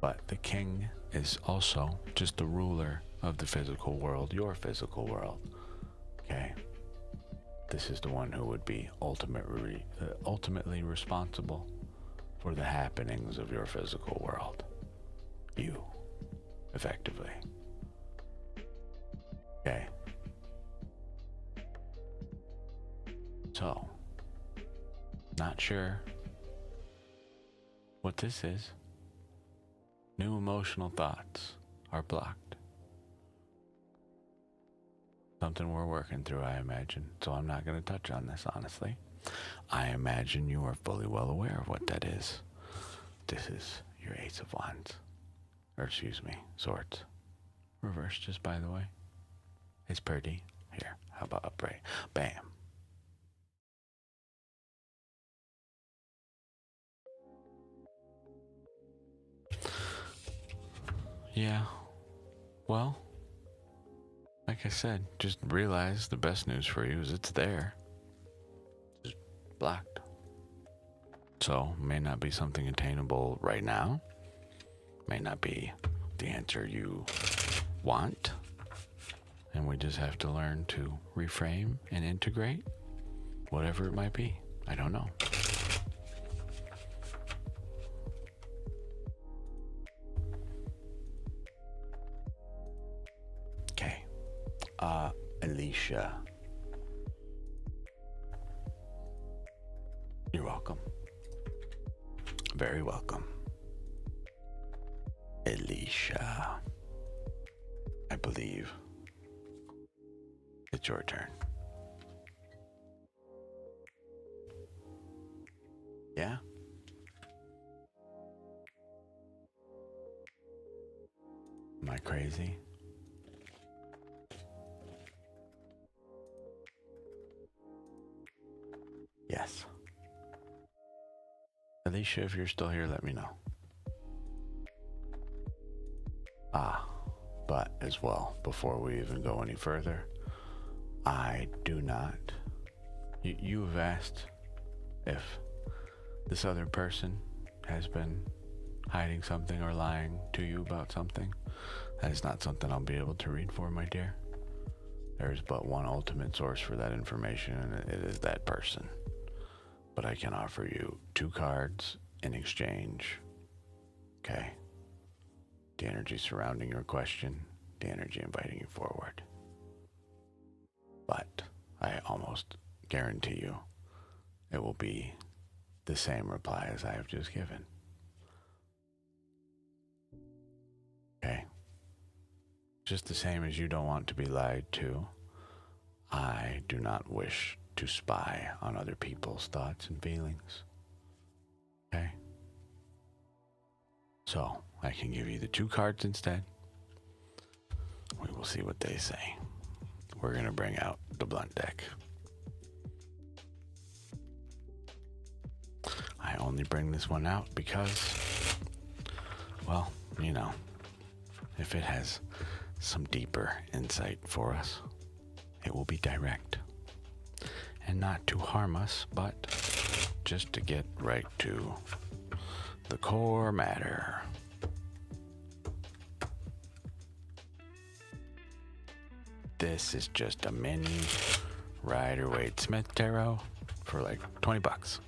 But the king is also just the ruler of the physical world, your physical world. Okay? This is the one who would be ultimately responsible for the happenings of your physical world. You, effectively. Okay? So, not sure what this is. New emotional thoughts are blocked. Something we're working through, I imagine. So I'm not going to touch on this, honestly. I imagine you are fully well aware of what that is. This is your Ace of Wands. Or excuse me, Swords. Reverse, just by the way. It's pretty. Here, how about upright? Bam. Yeah, well, like I said, just realize the best news for you is it's there. Just blocked. So, may not be something attainable right now. May not be the answer you want. And we just have to learn to reframe and integrate whatever it might be. I don't know. Alicia. You're welcome. Very welcome. Alicia. I believe it's your turn. Yeah? Am I crazy? Yes. Alicia, if you're still here, let me know. But as well, before we even go any further, I do not. You have asked if this other person has been hiding something or lying to you about something. That is not something I'll be able to read for, my dear. There is but one ultimate source for that information, and it is that person. But I can offer you 2 cards in exchange. Okay? The energy surrounding your question, the energy inviting you forward. But I almost guarantee you it will be the same reply as I have just given. Okay? Just the same as you don't want to be lied to, I do not wish to spy on other people's thoughts and feelings. Okay? So, I can give you the 2 cards instead. We will see what they say. We're going to bring out the blunt deck. I only bring this one out because, well, you know, if it has some deeper insight for us, it will be direct. And not to harm us, but just to get right to the core matter. This is just a mini Rider-Waite-Smith tarot for like 20 bucks.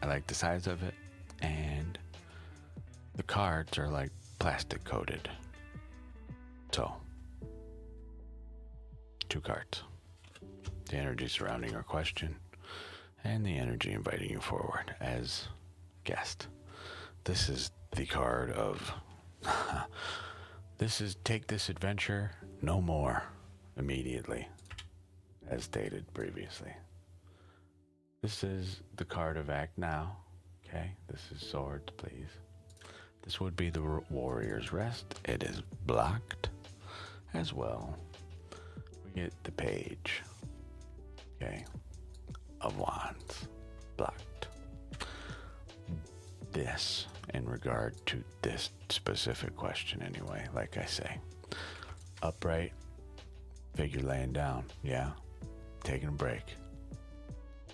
I like the size of it, and the cards are like plastic coated. So, 2 cards. The energy surrounding your question, and the energy inviting you forward as guest. This is the card of, this is take this adventure no more immediately, as stated previously. This is the card of act now, okay? This is swords, please. This would be the warrior's rest. It is blocked as well. We get the page, okay, of wands, blocked. This, in regard to this specific question anyway, like I say, upright, figure laying down, yeah, taking a break,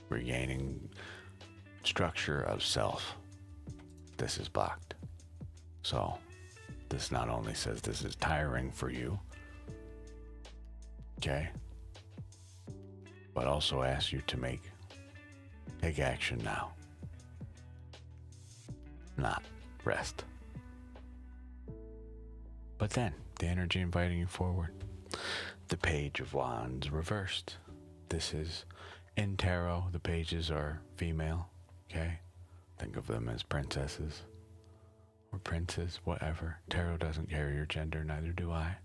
regaining structure of self. This is blocked. So, this not only says this is tiring for you, okay, but also asks you to take action now, not rest. But then, the energy inviting you forward. The Page of Wands reversed. This is, in tarot, the pages are female, okay? Think of them as princesses or princes, whatever. Tarot doesn't carry your gender, neither do I.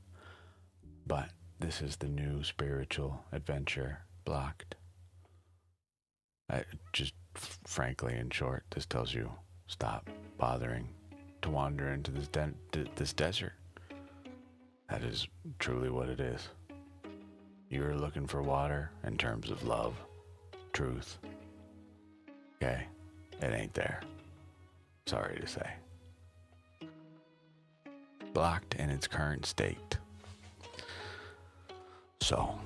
But this is the new spiritual adventure, blocked. Frankly, in short, this tells you stop bothering to wander into this desert. That is truly what it is. You're looking for water in terms of love, truth. Okay, it ain't there. Sorry to say. Blocked in its current state. So,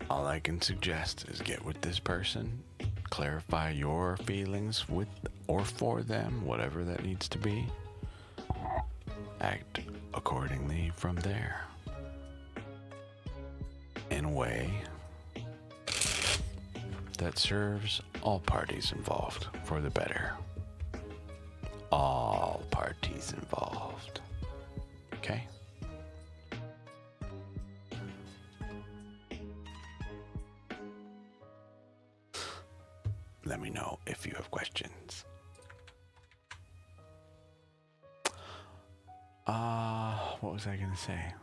all I can suggest is get with this person, clarify your feelings with or for them, whatever that needs to be. Act accordingly from there. In a way that serves all parties involved for the better. All parties involved. Okay? Let me know if you have questions. What was I gonna say?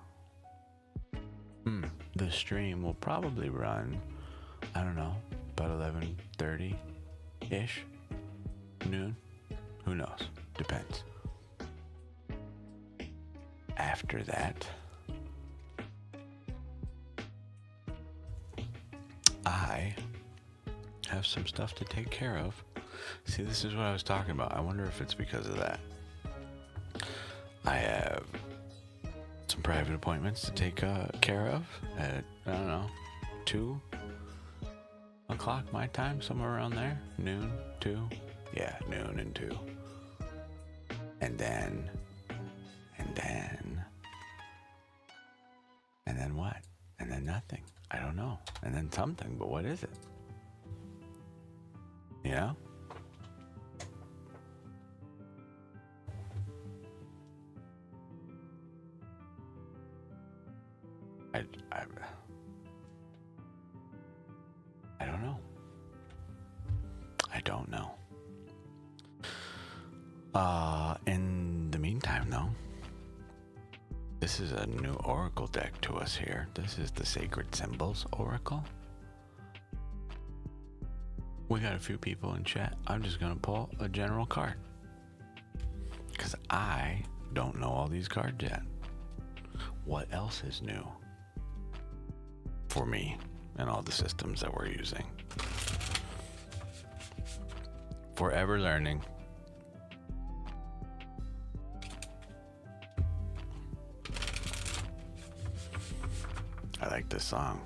The stream will probably run, I don't know, about 11:30-ish, noon. Who knows? Depends. After that, I have some stuff to take care of. See, this is what I was talking about. I wonder if it's because of that. I have some private appointments to take care of at, I don't know, 2 o'clock my time, somewhere around there. Noon, 2. Yeah, noon and 2. And then what? And then nothing. I don't know. And then something, but what is it? You know? don't know. In the meantime, though, this is a new oracle deck to us here. This is the Sacred Symbols Oracle. We got a few people in chat. I'm just going to pull a general card, because I don't know all these cards yet. What else is new for me and all the systems that we're using? Forever learning. I like this song.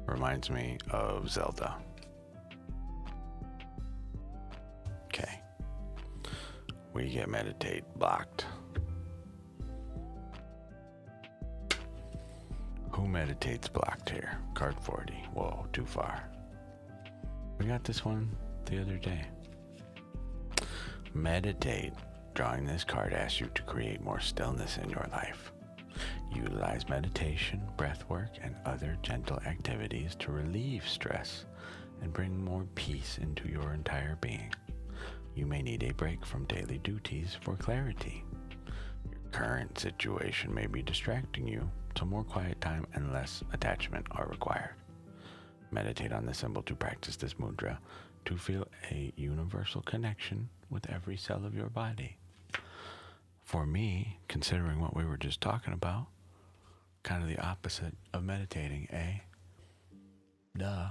Reminds me of Zelda. Okay. We get meditate blocked. Who meditates blocked here? Card 40. Whoa, too far. We got this one the other day. Meditate. Drawing this card asks you to create more stillness in your life. Utilize meditation, breath work, and other gentle activities to relieve stress and bring more peace into your entire being. You may need a break from daily duties for clarity. Your current situation may be distracting you, so more quiet time and less attachment are required. Meditate on the symbol to practice this mudra to feel a universal connection with every cell of your body. For me, considering what we were just talking about, kind of the opposite of meditating, eh? Duh.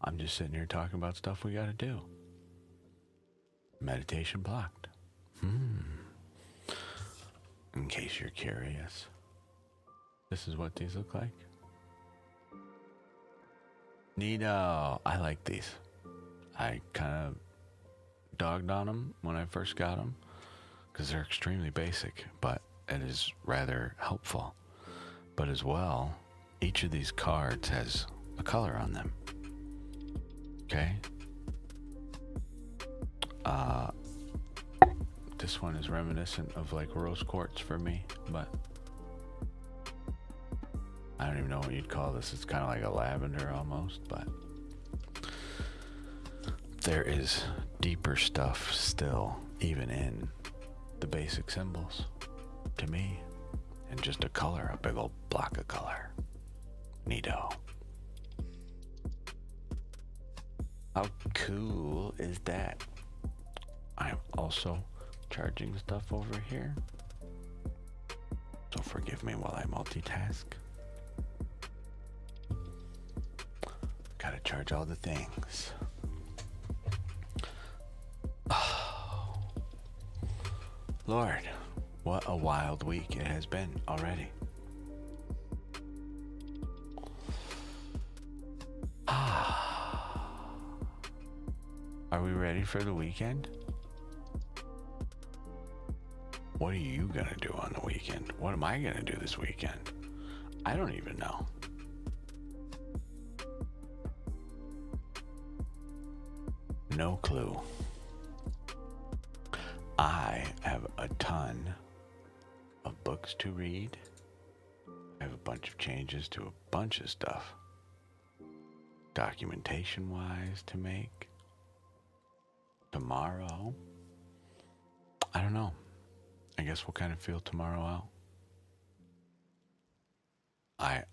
I'm just sitting here talking about stuff we gotta do. Meditation blocked. In case you're curious, this is what these look like. Neato. I like these. I kind of dogged on them when I first got them because they're extremely basic, but it is rather helpful. But as well, each of these cards has a color on them. Okay? This one is reminiscent of like rose quartz for me, but I don't even know what you'd call this. It's kind of like a lavender almost, but there is deeper stuff still, even in the basic symbols, to me. And just a color, a big old block of color. Neato. How cool is that? I'm also charging stuff over here, so forgive me while I multitask. Gotta charge all the things. Oh, Lord, what a wild week it has been already. Are we ready for the weekend? What are you gonna do on the weekend? What am I gonna do this weekend? I don't even know. No clue. I have a ton of books to read. I have a bunch of changes to a bunch of stuff, documentation wise, to make. Tomorrow, I don't know. I guess we'll kind of feel tomorrow out. I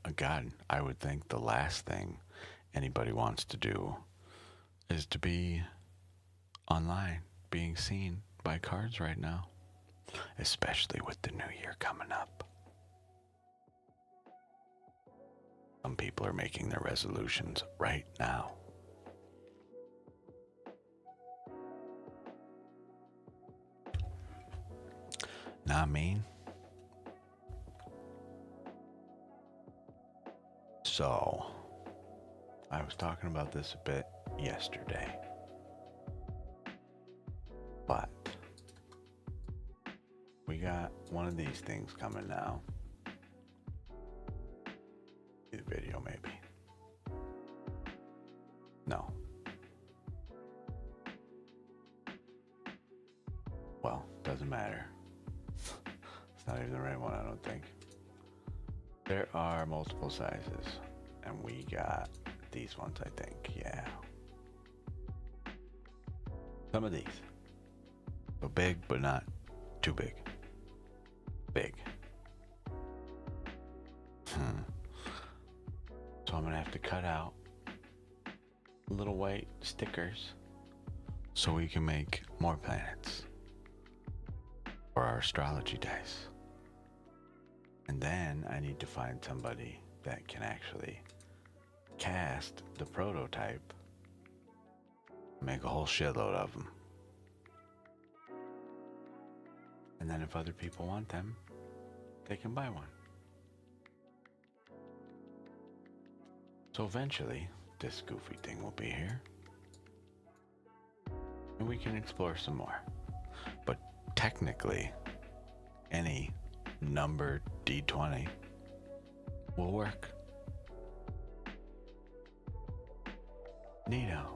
would think the last thing anybody wants to do is to be online, being seen by cards right now, especially with the new year coming up. Some people are making their resolutions right now. Not mean. So, I was talking about this a bit yesterday, but we got one of these things coming now. See the video maybe. No. Well, doesn't matter. It's not even the right one, I don't think. There are multiple sizes, and we got these ones, I think. Yeah. Some of these. So big, but not too big. Big. So I'm gonna have to cut out little white stickers so we can make more planets for our astrology dice. And then I need to find somebody that can actually cast the prototype, make a whole shitload of them. And then if other people want them, they can buy one. So eventually, this goofy thing will be here. And we can explore some more. But technically, any numbered D20 will work. Neato.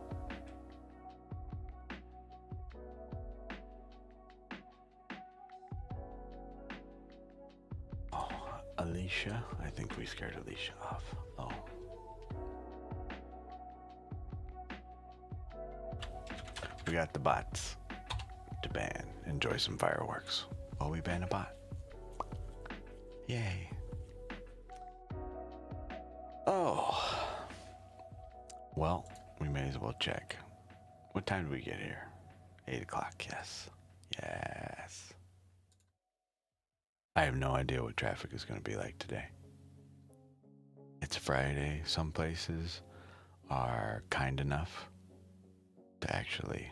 Oh, Alicia. I think we scared Alicia off. Oh. We got the bots to ban. Enjoy some fireworks while we ban a bot. Yay. Oh. Well, we may as well check. What time did we get here? 8 o'clock, yes. Yes. I have no idea what traffic is going to be like today. It's Friday. Some places are kind enough to actually,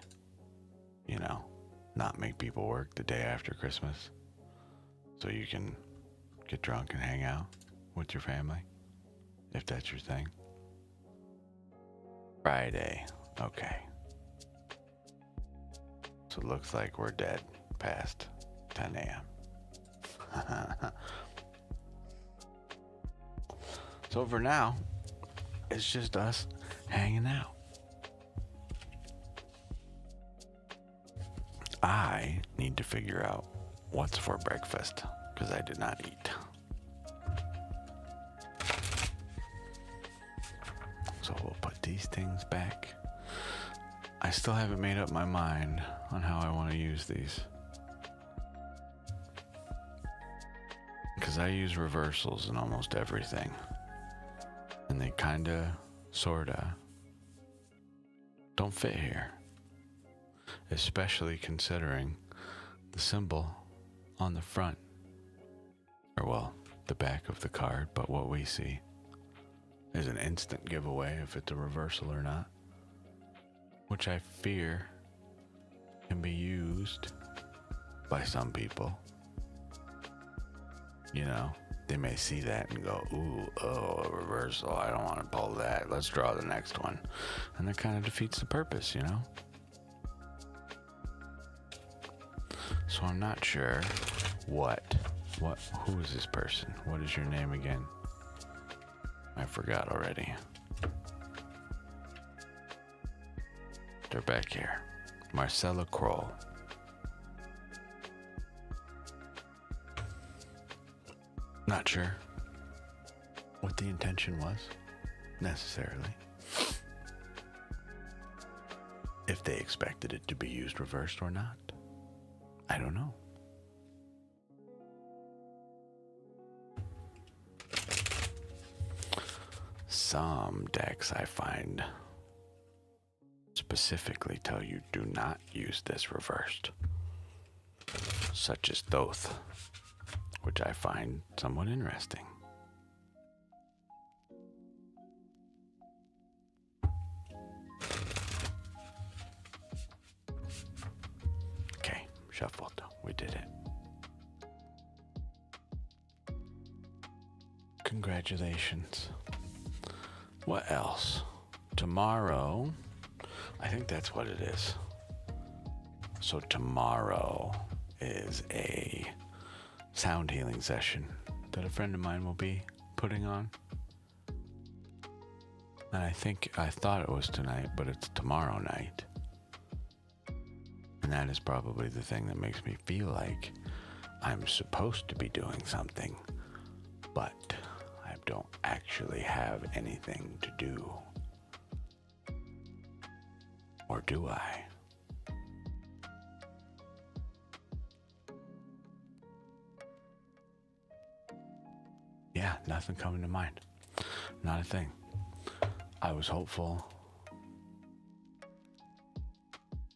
not make people work the day after Christmas. So you can get drunk and hang out with your family, if that's your thing. Friday, okay. So it looks like we're dead past 10 a.m. So for now, it's just us hanging out. I need to figure out what's for breakfast, because I did not eat. So we'll put these things back. I still haven't made up my mind on how I want to use these, because I use reversals in almost everything, and they kinda, sorta don't fit here, especially considering the symbol on the front, or well, the back of the card, but what we see is an instant giveaway if it's a reversal or not, which I fear can be used by some people. They may see that and go, ooh, oh, a reversal, I don't want to pull that, let's draw the next one. And that kind of defeats the purpose, So I'm not sure who is this person? What is your name again? I forgot already. They're back here. Marcella Kroll. Not sure what the intention was, necessarily. If they expected it to be used reversed or not, I don't know. Some decks I find specifically tell you do not use this reversed, such as Thoth, which I find somewhat interesting. Okay, shuffled. We did it. Congratulations. What else? Tomorrow, I think that's what it is. So tomorrow is a sound healing session that a friend of mine will be putting on. And I thought it was tonight, but it's tomorrow night. And that is probably the thing that makes me feel like I'm supposed to be doing something, but I don't actually have anything to do. Or do I? nothing coming to mind. Not a thing. I was hopeful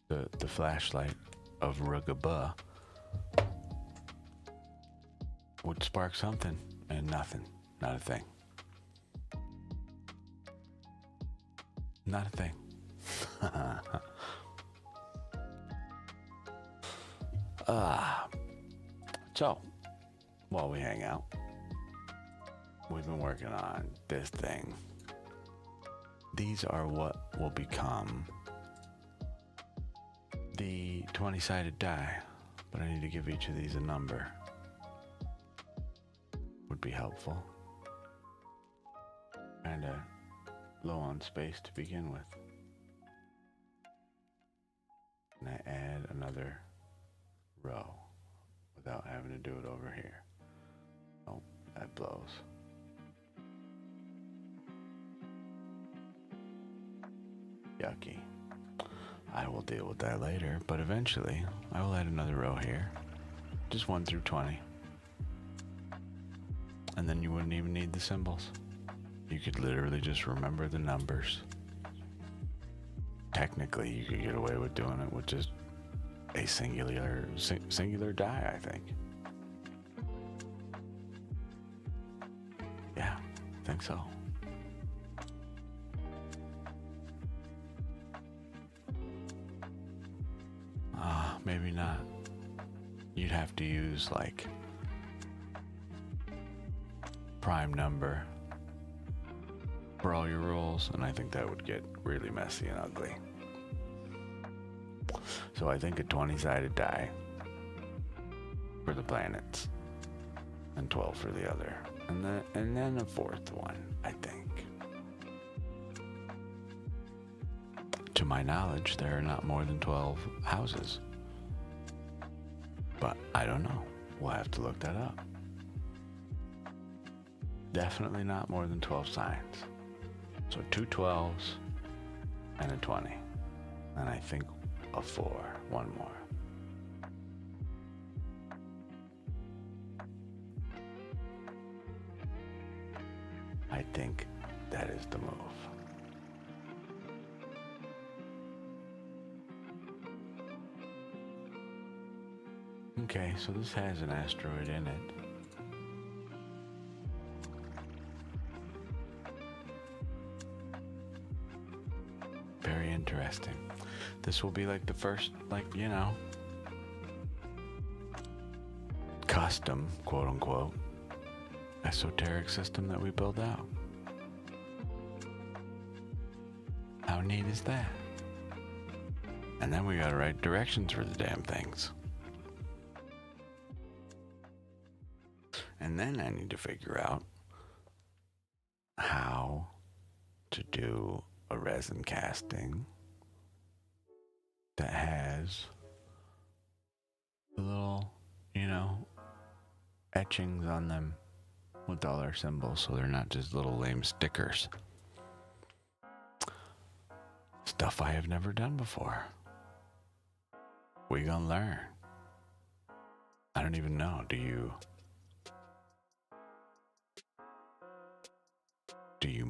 the flashlight of Rugaba would spark something, and nothing. Not a thing. Not a thing. So, while we hang out, we've been working on this thing. These are what will become the 20-sided die, but I need to give each of these a number. Would be helpful. Kinda low on space to begin with. And I add another row without having to do it over here. Oh, that blows. Yucky. I will deal with that later, but eventually I will add another row here. Just 1 through 20. And then you wouldn't even need the symbols. You could literally just remember the numbers. Technically, you could get away with doing it with just a singular die, I think. Yeah, I think so. Maybe not. You'd have to use like prime number for all your rolls, and I think that would get really messy and ugly. So I think a 20-sided die for the planets and 12 for the other, and then a fourth one, I think. To my knowledge, there are not more than 12 houses, but I don't know. We'll have to look that up. Definitely not more than 12 signs. So 2 12s and a 20. And I think a 4, one more. I think that is the move. Okay, so this has an asteroid in it. Very interesting. This will be like the first, custom, quote unquote, esoteric system that we build out. How neat is that? And then we gotta write directions for the damn things. And then I need to figure out how to do a resin casting that has the little, etchings on them with all our symbols, so they're not just little lame stickers. Stuff I have never done before. We gonna learn. I don't even know. Do you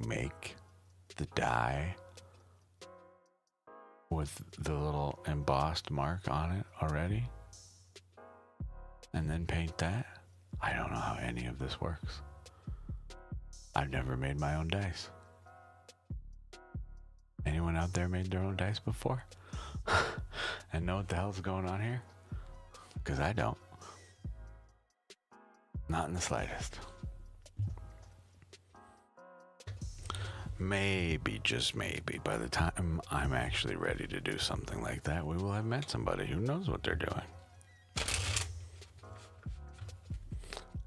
make the die with the little embossed mark on it already and then paint that? I don't know how any of this works. I've never made my own dice. Anyone out there made their own dice before? And know what the hell's going on here? Because I don't. Not in the slightest. Maybe, just maybe, by the time I'm actually ready to do something like that, we will have met somebody who knows what they're doing.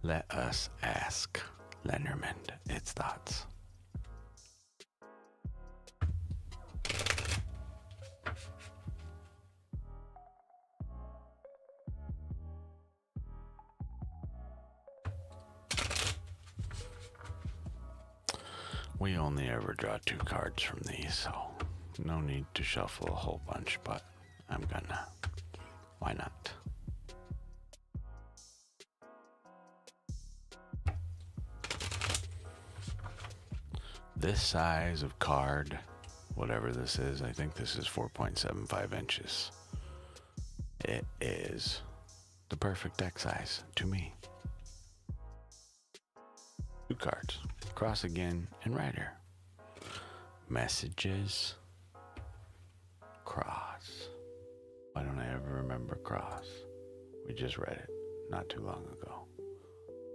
Let us ask Lenormand its thoughts. We only ever draw 2 cards from these, so no need to shuffle a whole bunch, but I'm gonna. Why not? this size of card, whatever this is. I think this is 4.75 inches. It is the perfect deck size to me. 2 cards, cross again and rider. Messages, cross. Why don't I ever remember cross? We just read it not too long ago.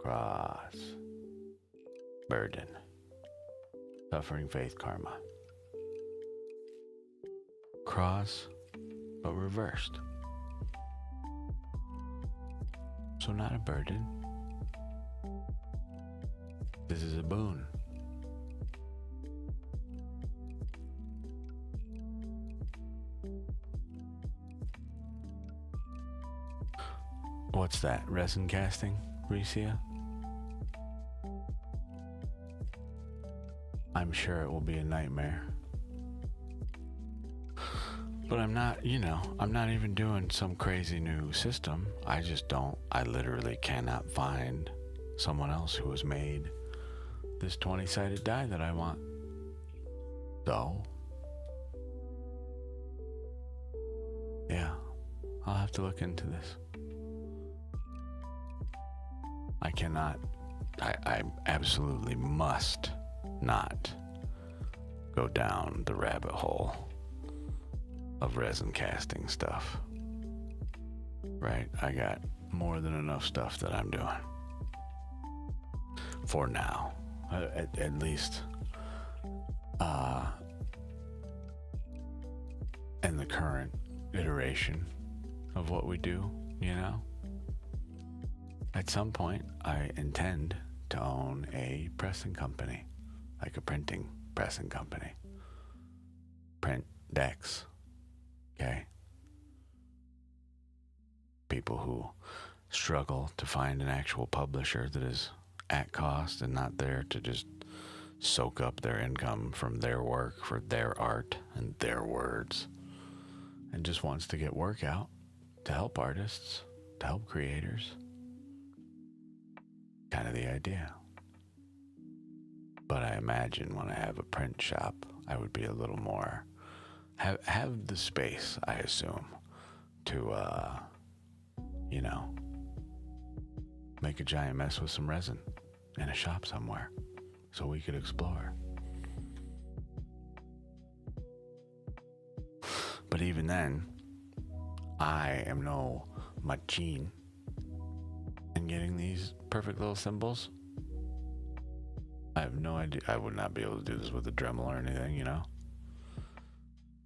Cross. Burden. Suffering, faith, karma. Cross, but reversed. So not a burden. This is a boon. What's that? Resin casting, Ricia? I'm sure it will be a nightmare. But I'm not, I'm not even doing some crazy new system. I literally cannot find someone else who has made this 20-sided die that I want. So, yeah, I'll have to look into this. I absolutely must not go down the rabbit hole of resin casting stuff. Right? I got more than enough stuff that I'm doing. For now. At least. In the current iteration of what we do, At some point, I intend to own a pressing company, like a printing pressing company. Print decks, okay? People who struggle to find an actual publisher that is at cost and not there to just soak up their income from their work for their art and their words, and just wants to get work out to help artists, to help creators. Kind of the idea. But I imagine when I have a print shop, I would be a little more, have the space, I assume, to, make a giant mess with some resin in a shop somewhere so we could explore. But even then, I am no machine in getting these perfect little symbols. I have no idea. I would not be able to do this with a Dremel or anything,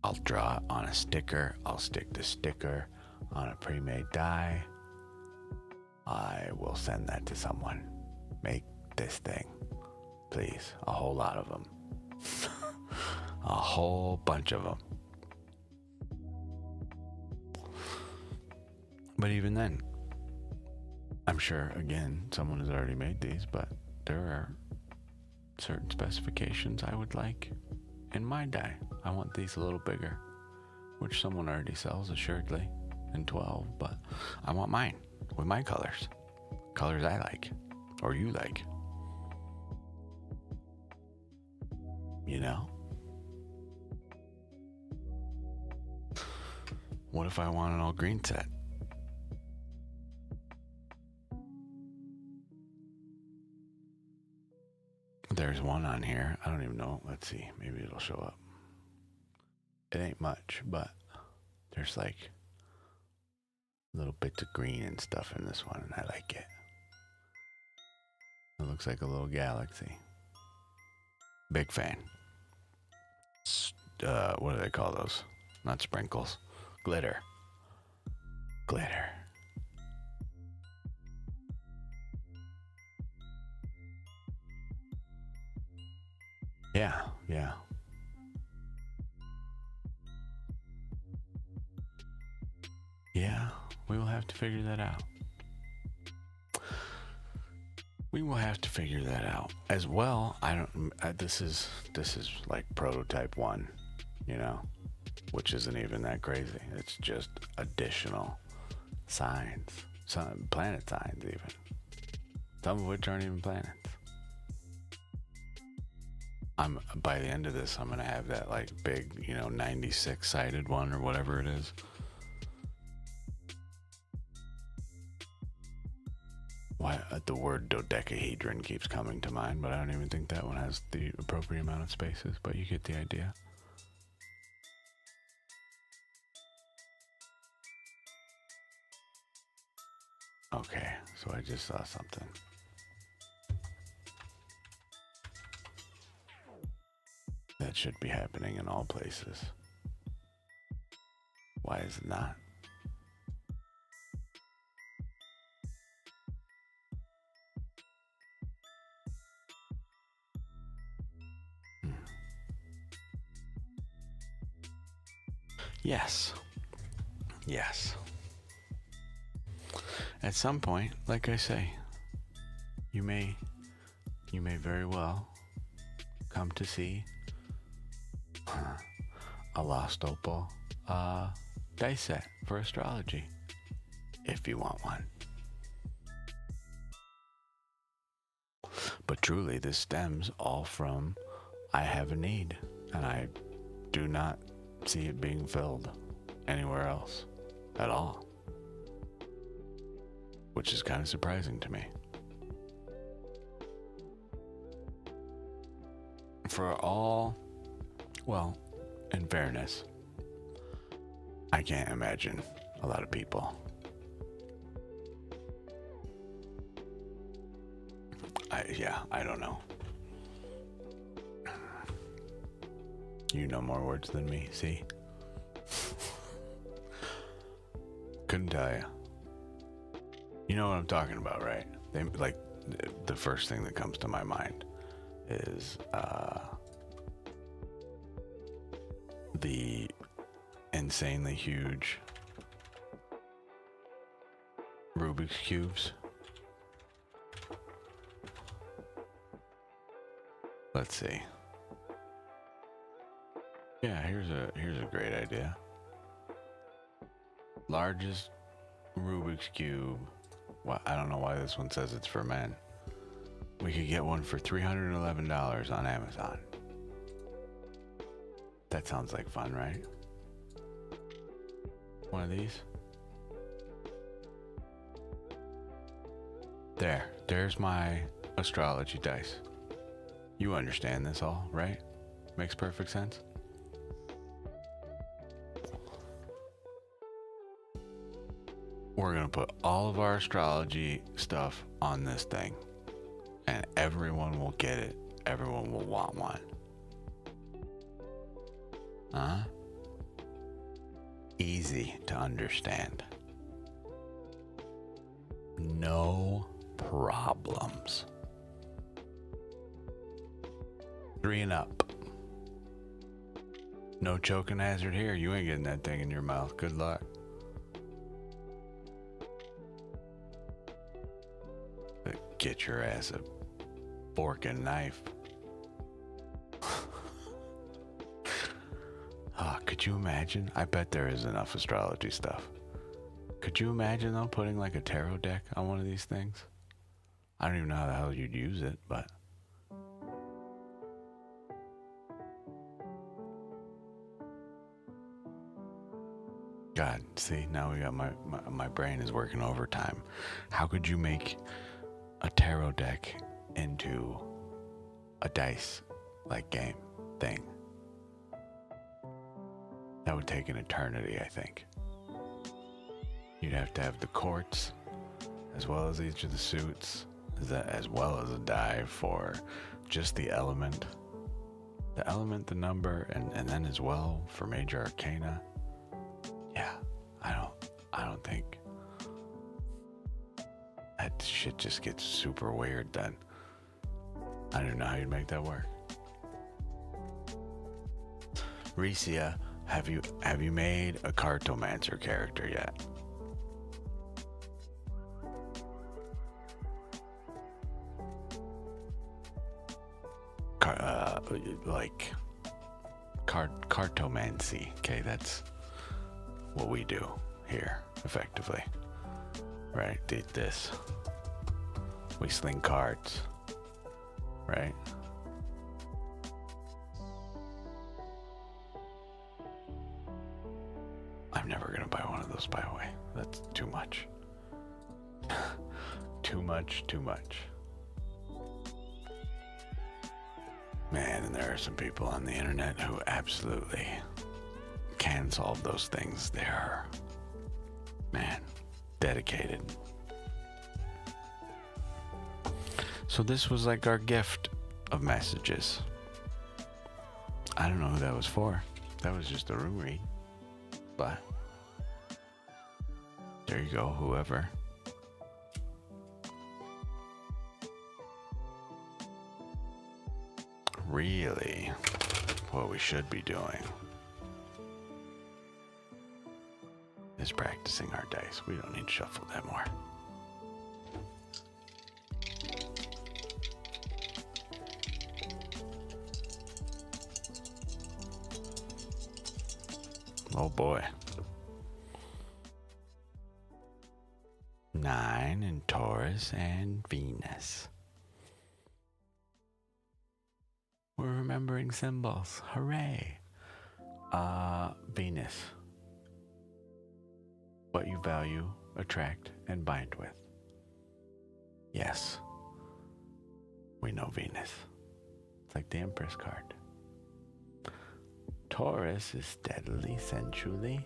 I'll draw it on a sticker. I'll stick the sticker on a pre-made die. I will send that to someone. Make this thing, please. A whole lot of them. A whole bunch of them. But even then, I'm sure, again, someone has already made these, but there are certain specifications I would like in my die. I want these a little bigger, which someone already sells assuredly in 12, but I want mine with my colors I like, or you like. What if I want an all green set? There's one on here. I don't even know. Let's see. Maybe it'll show up. It ain't much, but there's like little bits of green and stuff in this one, and I like it. It looks like a little galaxy. Big fan. What do they call those? Not sprinkles. Glitter. Glitter. Yeah. Yeah, we will have to figure that out. We will have to figure that out as well. This is like prototype 1, which isn't even that crazy. It's just additional signs, some planet signs even. Some of which aren't even planets. by the end of this, I'm gonna have that like big, 96 sided one or whatever it is. Why the word dodecahedron keeps coming to mind, but I don't even think that one has the appropriate amount of spaces, but you get the idea. Okay, so I just saw something. That should be happening in all places. Why is it not? Yes. Yes. At some point, like I say, you may very well come to see a lost opal dice set for astrology, if you want one. But truly, this stems all from I have a need, and I do not see it being filled anywhere else at all, which is kind of surprising to me. For all, well, in fairness, I can't imagine a lot of people. I don't know. You know more words than me, see? Couldn't tell you. You know what I'm talking about, right? Like, the first thing that comes to my mind is the insanely huge Rubik's cubes. Let's see. Yeah, here's a great idea. Largest Rubik's cube. Well, I don't know why this one says it's for men. We could get one for $311 on Amazon. That sounds like fun, right? One of these. There's my astrology dice. You understand this all, right? Makes perfect sense. We're gonna put all of our astrology stuff on this thing, and everyone will get it. Everyone will want one. Huh? Easy to understand. No problems. 3 and up. No choking hazard here. You ain't getting that thing in your mouth. Good luck. But get your ass a fork and knife. Could you imagine? I bet there is enough astrology stuff. Could you imagine though putting like a tarot deck on one of these things? I don't even know how the hell you'd use it, but God, see, now we got my brain is working overtime. How could you make a tarot deck into a dice like game thing? That would take an eternity, I think. You'd have to have the courts, as well as each of the suits, as well as a die for just the element. The element, the number, and then as well for major arcana. Yeah, I don't think. That shit just gets super weird then. I don't know how you'd make that work. Ricia, have you made a cartomancer character yet? Like cartomancy. Okay, that's what we do here, effectively. Right? Did this. We sling cards. Right? never gonna buy one of those, by the way. That's too much. Too much. Man, and there are some people on the internet who absolutely can solve those things. They're, man, dedicated. So this was like our gift of messages. I don't know who that was for. That was just a room read. But there you go, whoever. Really, what we should be doing is practicing our dice. We don't need to shuffle that more. Oh boy. 9 in Taurus and Venus. We're remembering symbols. Hooray. Venus. What you value, attract, and bind with. Yes. We know Venus. It's like the Empress card. Taurus is steadily, sensually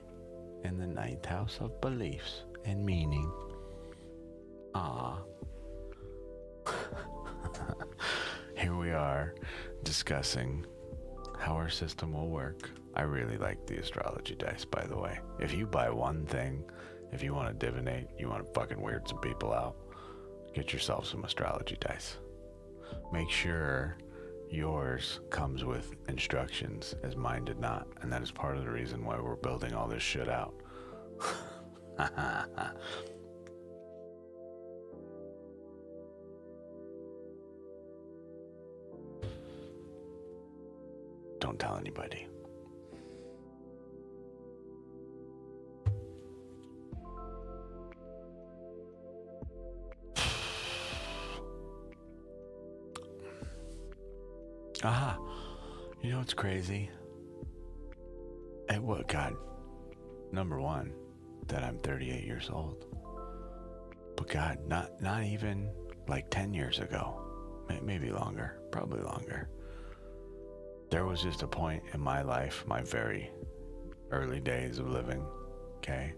in the ninth house of beliefs and meaning. Here we are discussing how our system will work. I really like the astrology dice, by the way. If you buy one thing, if you want to divinate, you want to fucking weird some people out, get yourself some astrology dice. Make sure yours comes with instructions, as mine did not, and that is part of the reason why we're building all this shit out. Don't tell anybody. Aha. You know what's crazy? What, God, number one, that I'm 38 years old. But God, not even like 10 years ago, maybe longer, probably longer. There was just a point in my life, my very early days of living, okay?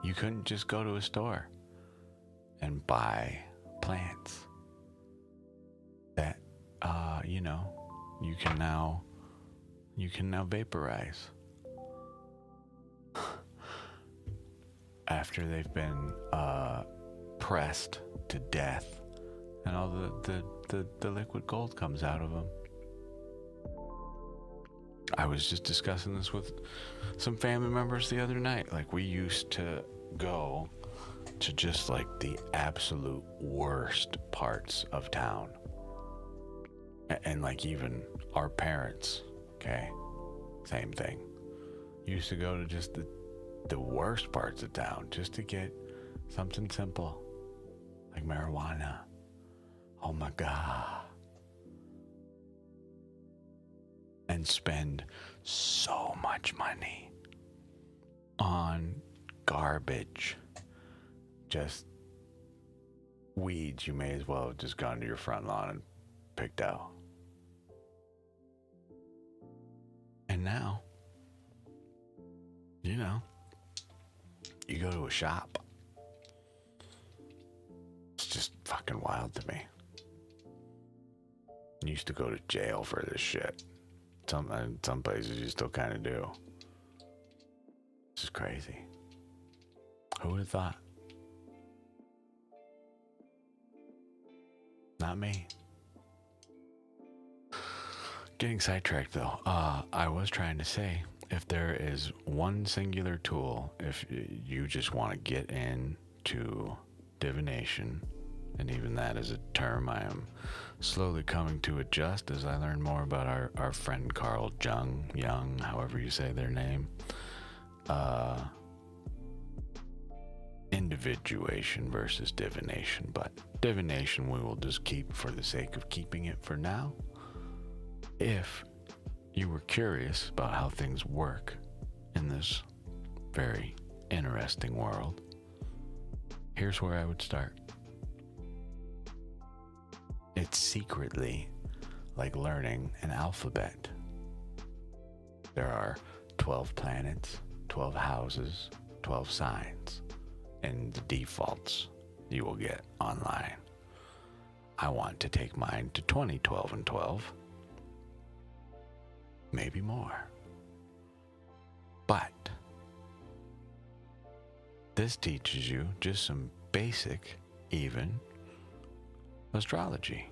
You couldn't just go to a store and buy plants that, you can now vaporize after they've been pressed to death and all the liquid gold comes out of them. I was just discussing this with some family members the other night. Like, we used to go to just like the absolute worst parts of town. And like even our parents, okay, same thing. Used to go to just the worst parts of town just to get something simple like marijuana. Oh my God. And spend so much money on garbage. Just weeds you may as well have just gone to your front lawn and picked out. And now, you go to a shop. It's just fucking wild to me. You used to go to jail for this shit. Some places you still kind of do. This is crazy. Who would have thought? Not me. Getting sidetracked though. I was trying to say, if there is one singular tool, if you just want to get into divination, and even that is a term I am slowly coming to adjust as I learn more about our friend Carl Jung, however you say their name. Individuation versus divination, but divination we will just keep for the sake of keeping it for now. If you were curious about how things work in this very interesting world, here's where I would start. It's secretly like learning an alphabet. There are 12 planets, 12 houses, 12 signs, and the defaults you will get online. I want to take mine to 20, 12, and 12. Maybe more. But this teaches you just some basic, even astrology,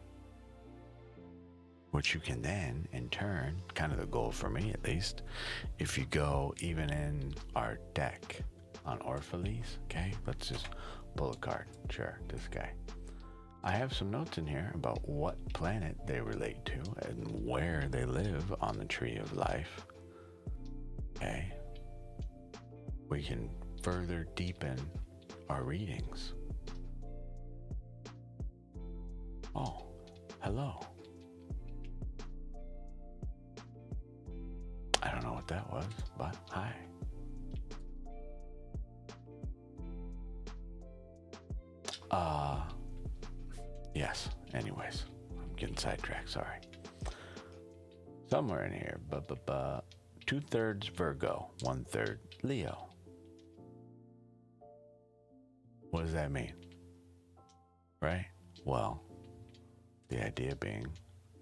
which you can then, in turn, kind of the goal for me at least, if you go even in our deck on Orphalese, okay, let's just pull a card. Sure, this guy. I have some notes in here about what planet they relate to and where they live on the tree of life. Okay. We can further deepen our readings. Oh, hello. I don't know what that was, but hi. Yes, anyways, I'm getting sidetracked, sorry. Somewhere in here, 2/3 Virgo, 1/3 Leo. What does that mean? Right? Well, the idea being,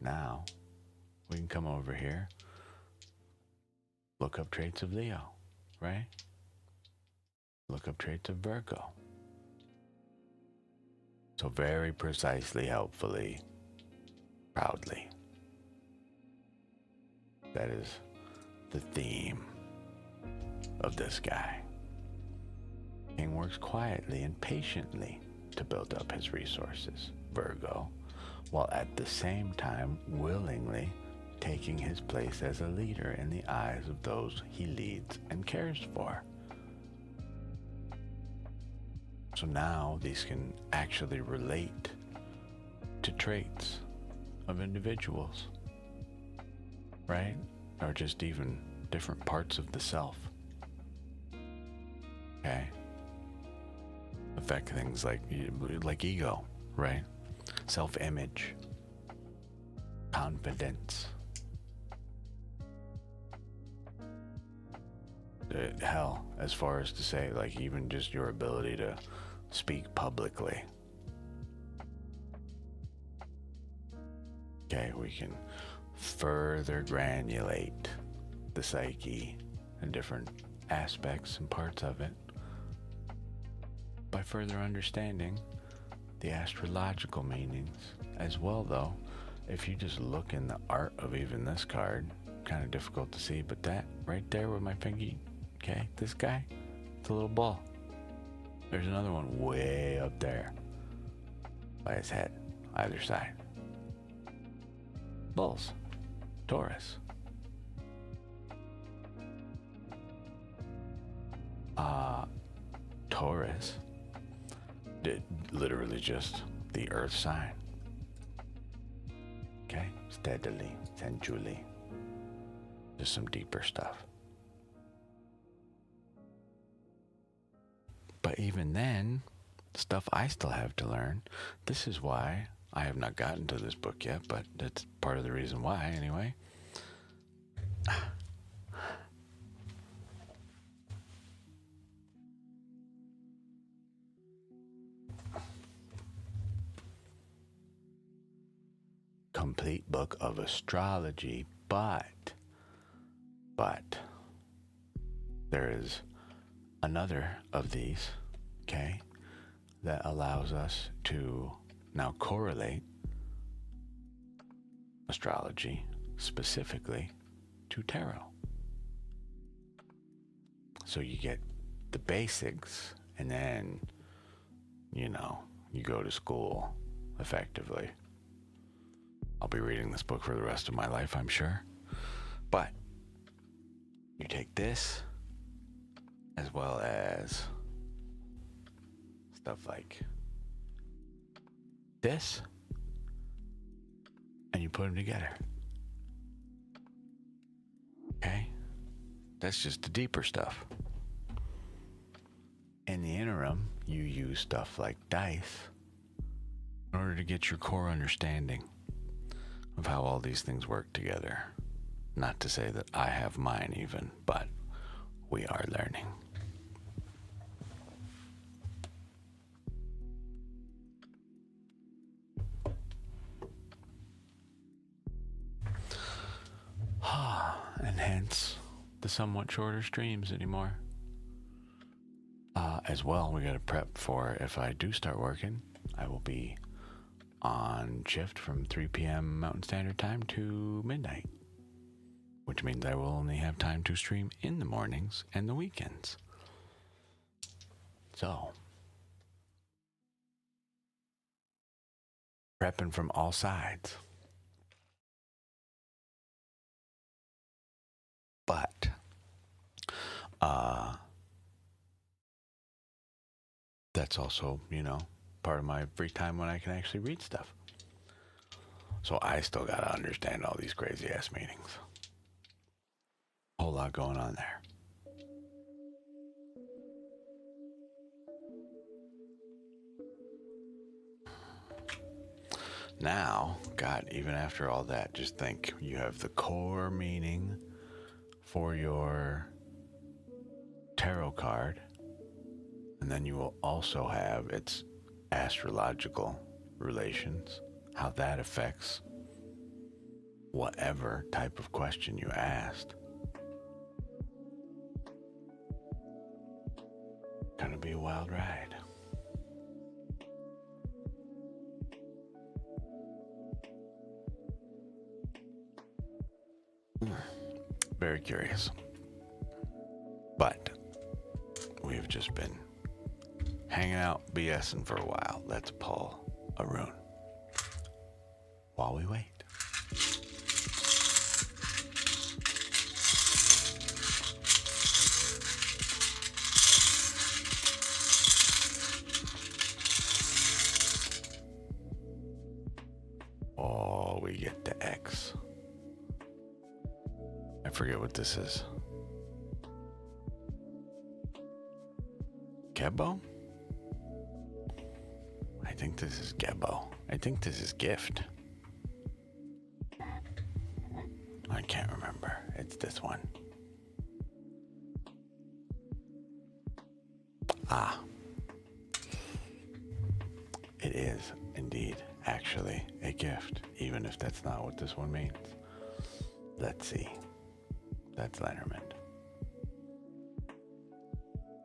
now we can come over here, look up traits of Leo, right? Look up traits of Virgo. So very precisely, helpfully, proudly. That is the theme of this guy. King works quietly and patiently to build up his resources, Virgo, while at the same time willingly taking his place as a leader in the eyes of those he leads and cares for. So now these can actually relate to traits of individuals, right? Or just even different parts of the self. Okay? Affect things like ego, right? Self-image, confidence. Hell, as far as to say, like, even just your ability to speak publicly. Okay, we can further granulate the psyche and different aspects and parts of it by further understanding the astrological meanings as well. Though, if you just look in the art of even this card, kind of difficult to see, but that right there with my finger, okay, this guy, it's a little bull. There's another one way up there by his head, either side. Bulls, Taurus. Taurus, literally just the earth sign. Okay, steadily, sensually, just some deeper stuff. But even then, stuff I still have to learn. This is why I have not gotten to this book yet, but that's part of the reason why, anyway. Complete book of astrology, but there is another of these, okay, that allows us to now correlate astrology specifically to tarot. So you get the basics, and then, you go to school effectively. I'll be reading this book for the rest of my life, I'm sure. But you take this as well as stuff like this, and you put them together. That's just the deeper stuff. In the interim, you use stuff like dice in order to get your core understanding of how all these things work together. Not to say that I have mine even, but we are learning. And hence the somewhat shorter streams anymore. As well, we got to prep for if I do start working, I will be on shift from 3 p.m. Mountain Standard Time to midnight, which means I will only have time to stream in the mornings and the weekends. So, prepping from all sides. But, that's also, part of my free time when I can actually read stuff. So I still gotta understand all these crazy ass meanings. A whole lot going on there. Now, God, even after all that, just think you have the core meaning for your tarot card, and then you will also have its astrological relations, how that affects whatever type of question you asked. Gonna be a wild ride. Very curious. But we've just been hanging out, BSing for a while. Let's pull a rune while we wait. Oh, we get the X. I forget what this is. Gebo? I think this is Gebo. I think this is Gift. I can't remember. It's this one. Ah. It is indeed actually a gift, even if that's not what this one means. Let's see. That's Lenormand.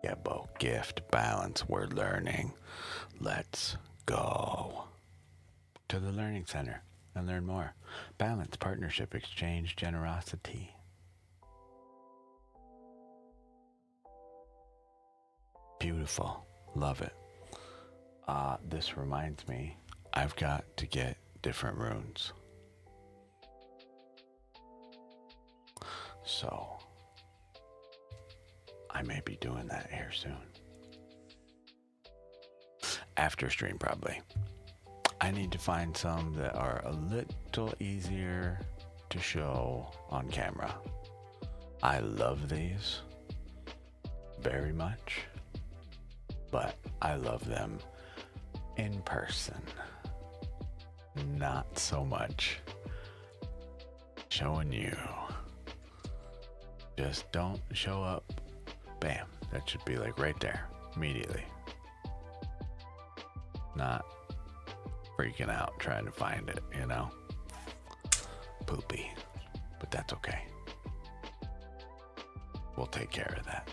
Gebo, gift, balance, we're learning. Let's go to the Learning Center and learn more. Balance, partnership, exchange, generosity. Beautiful. Love it. This reminds me, I've got to get different runes. So, I may be doing that here soon. After stream, probably. I need to find some that are a little easier to show on camera. I love these very much, but I love them in person. Not so much showing you. Just don't show up. Bam. That should be like right there, immediately. Not freaking out trying to find it, Poopy. But that's okay. We'll take care of that.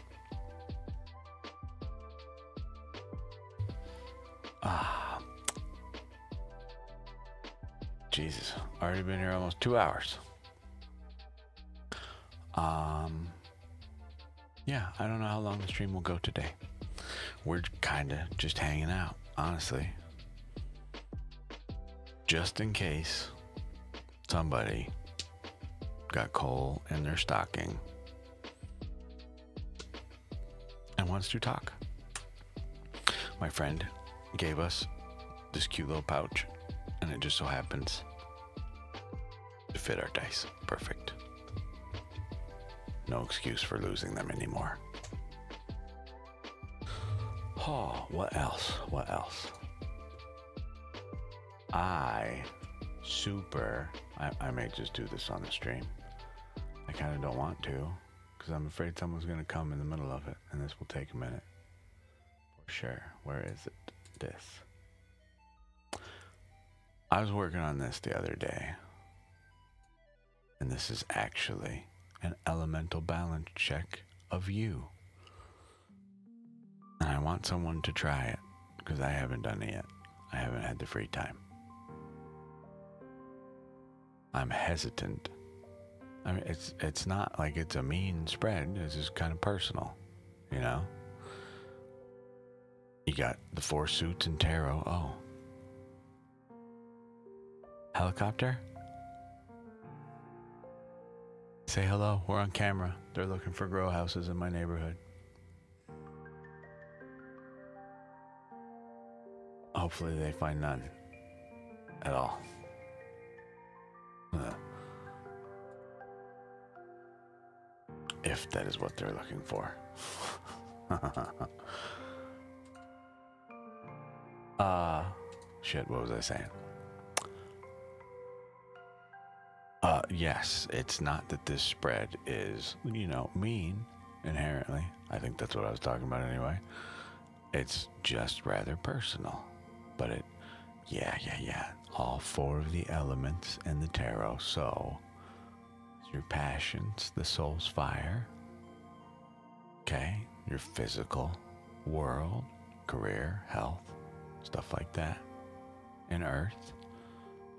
Jesus, already been here almost 2 hours. Yeah, I don't know how long the stream will go today. We're kind of just hanging out, honestly. Just in case somebody got coal in their stocking and wants to talk. My friend gave us this cute little pouch, and it just so happens to fit our dice. Perfect. no excuse for losing them anymore. Oh, what else? What else? I may just do this on the stream. I kind of don't want to, because I'm afraid someone's going to come in the middle of it, and this will take a minute. For sure. Where is it? This. I was working on this the other day, and this is actually an elemental balance check of you. And I want someone to try it, because I haven't done it yet. I haven't had the free time. I'm hesitant. I mean, it's not like it's a mean spread. It's just kind of personal, you know? You got the 4 suits and tarot. Oh. Helicopter? Say hello. We're on camera. They're looking for grow houses in my neighborhood. Hopefully they find none at all. If that is what they're looking for. Shit, what was I saying? Yes, it's not that this spread is, mean inherently. I think that's what I was talking about anyway. It's just rather personal. But yeah. All 4 of the elements in the tarot. So, your passions, the soul's fire. Okay, your physical world, career, health, stuff like that. In earth,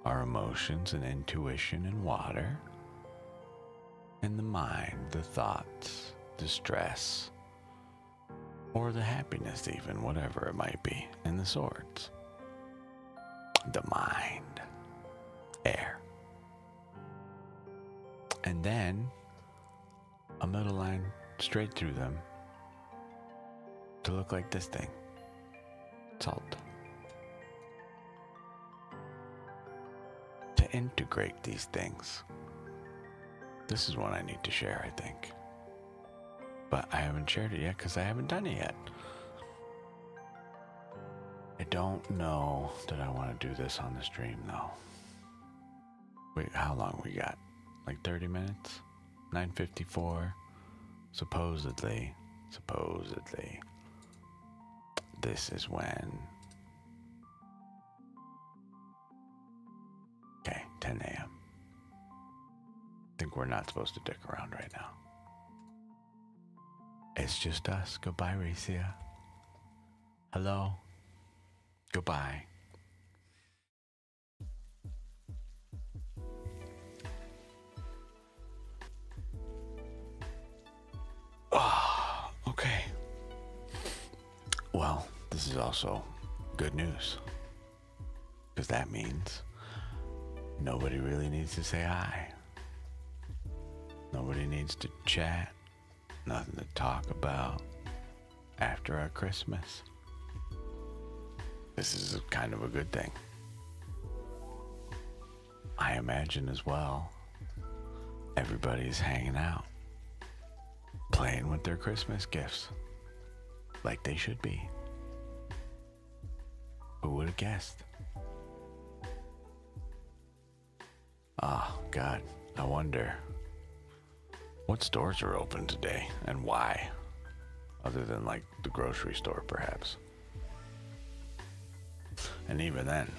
our emotions and intuition in water. In the mind, the thoughts, the stress, or the happiness even, whatever it might be, in the swords. The mind, air. And then a middle line straight through them to look like this thing. Salt. To integrate these things. This is one I need to share, I think. But I haven't shared it yet because I haven't done it yet. I don't know that I want to do this on the stream though. Wait, how long we got? Like 30 minutes? 9:54. Supposedly. This is when. Okay, 10 a.m. I think we're not supposed to dick around right now. It's just us. Goodbye, Racia. Hello. Goodbye. Okay. Well, this is also good news. Because that means nobody really needs to say hi. Nobody needs to chat. Nothing to talk about after our Christmas. This is kind of a good thing. I imagine as well, everybody's hanging out, playing with their Christmas gifts, like they should be. Who would have guessed? Oh, God, I wonder what stores are open today and why, other than like the grocery store, perhaps. And even then,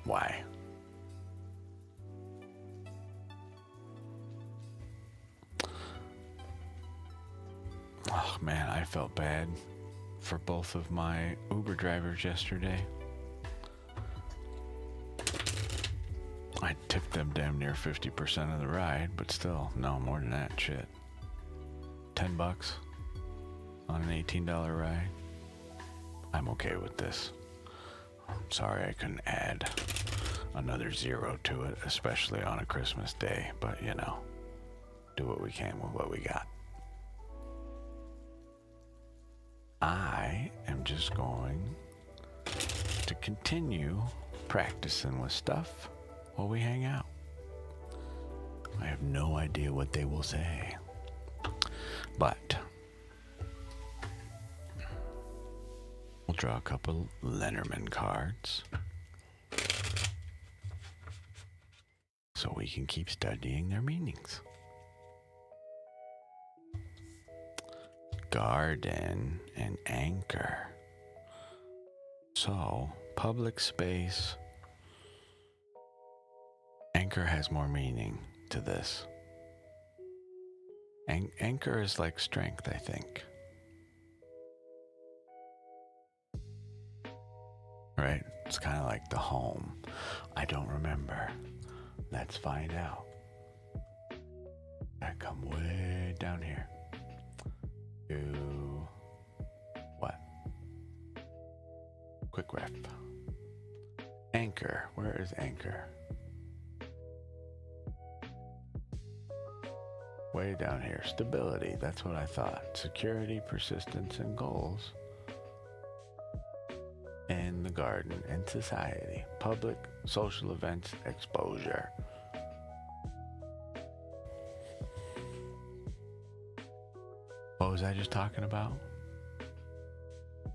why? Oh man, I felt bad for both of my Uber drivers yesterday. I tipped them damn near 50% of the ride, but still, no, more than that, shit. $10 on an $18 ride. I'm okay with this. I'm sorry I couldn't add another 0 to it, especially on a Christmas day, but do what we can with what we got. I am just going to continue practicing with stuff while we hang out. I have no idea what they will say. But we'll draw a couple Lenormand cards so we can keep studying their meanings. Garden and anchor. So, public space. Anchor has more meaning to this. Anchor is like strength, I think. Right? It's kind of like the home. I don't remember. Let's find out. I come way down here. To what? Quick ref. Anchor. Where is anchor? Way down here. Stability. That's what I thought. Security, persistence, and goals. In the garden, in society. Public, social events, exposure. What was I just talking about?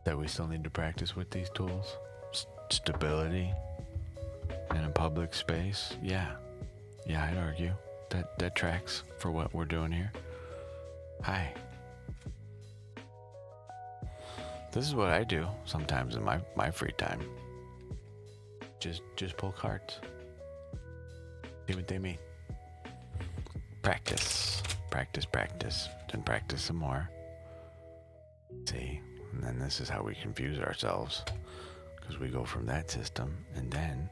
That we still need to practice with these tools? Stability in a public space? Yeah, I'd argue. That tracks for what we're doing here. Hi. This is what I do sometimes in my free time. Just pull cards. See what they mean. Practice, then practice some more. See, and then this is how we confuse ourselves, because we go from that system and then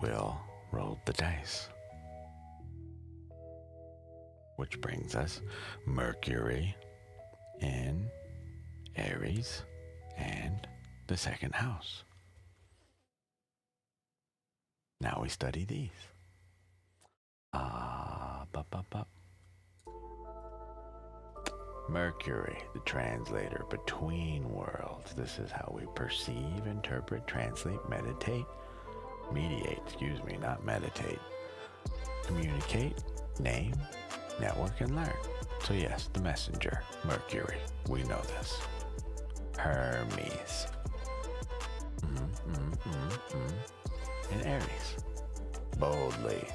we'll roll the dice. Which brings us Mercury in Aries and the second house. Now we study these. Mercury, the translator between worlds. This is how we perceive, interpret, translate, meditate, mediate, not meditate. Communicate, name, network, and learn. So yes, the messenger, Mercury. We know this. Hermes. In Aries. Boldly.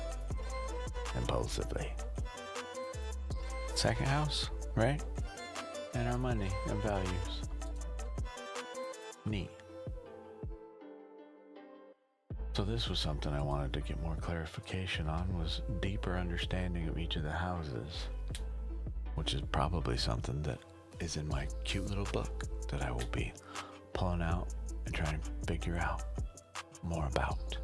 Impulsively. Second house, right? And our money and values. Neat. So this was something I wanted to get more clarification on, was deeper understanding of each of the houses, which is probably something that is in my cute little book that I will be pulling out and trying to figure out more about.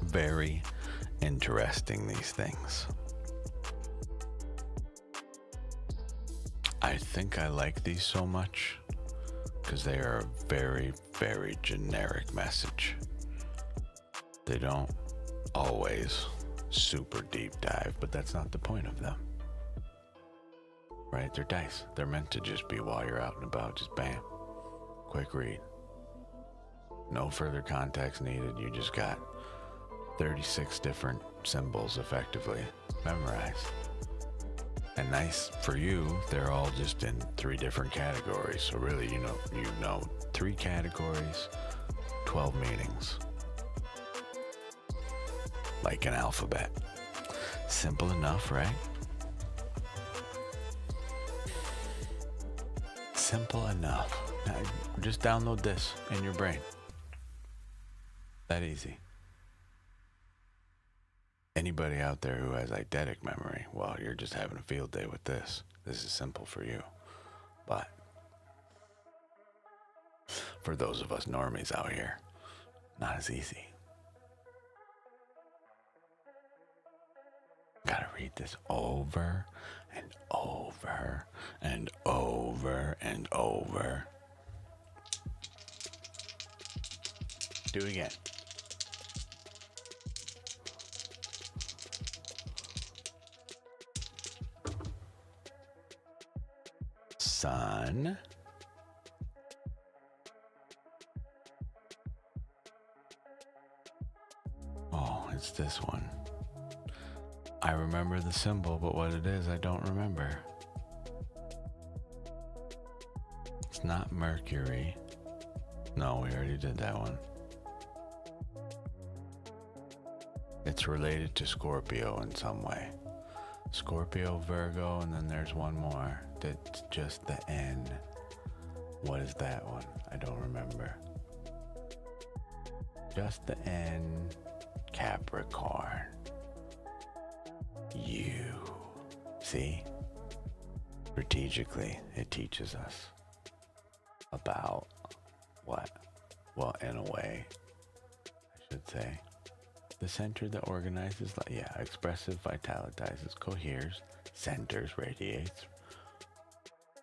Very interesting, these things. I think I like these so much because they are a very, very generic message. They don't always super deep dive, but that's not the point of them. Right? They're dice. They're meant to just be while you're out and about, just bam, quick read. No further context needed. You just got 36 different symbols effectively memorized. And nice for you, they're all just in 3 different categories. So really, you know 3 categories, 12 meanings. Like an alphabet. Simple enough, right? Simple enough. Now, just download this in your brain. That easy. Anybody out there who has eidetic memory, well, you're just having a field day with this. This is simple for you. But for those of us normies out here, not as easy. Gotta read this over and over and over and over. Do it again. Sun, it's this one. I remember the symbol, but what it is, I don't remember. It's not Mercury. No, we already did that one. It's related to Scorpio in some way. Scorpio, Virgo, and then there's one more that's just the N. What is that one? I don't remember. Just the N. Capricorn. You. See? Strategically, it teaches us about what? Well, in a way, I should say. The center that organizes, expressive, vitalizes, coheres, centers, radiates,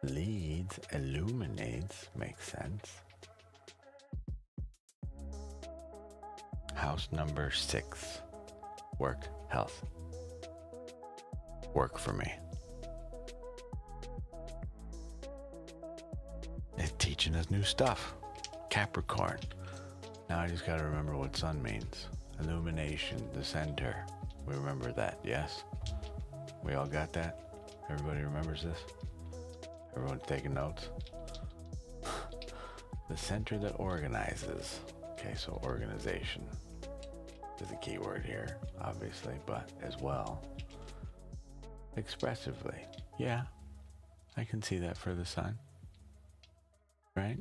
leads, illuminates, makes sense. House number 6, work, health. Work for me. It's teaching us new stuff. Capricorn. Now I just gotta remember what sun means. Illumination, the center. We remember that, yes? We all got that? Everybody remembers this? Everyone's taking notes? The center that organizes. Okay, so organization is a key word here, obviously, but as well, expressively. Yeah, I can see that for the sun. Right?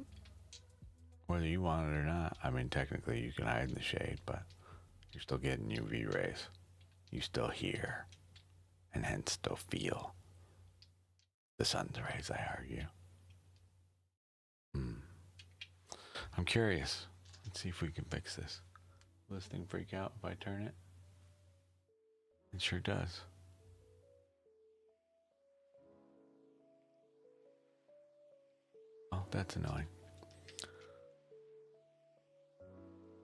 Whether you want it or not. I mean, technically you can hide in the shade, but you're still getting UV rays. You still hear, and hence still feel the sun's rays, I argue. I'm curious. Let's see if we can fix this. Will this thing freak out if I turn it? It sure does. Oh, that's annoying.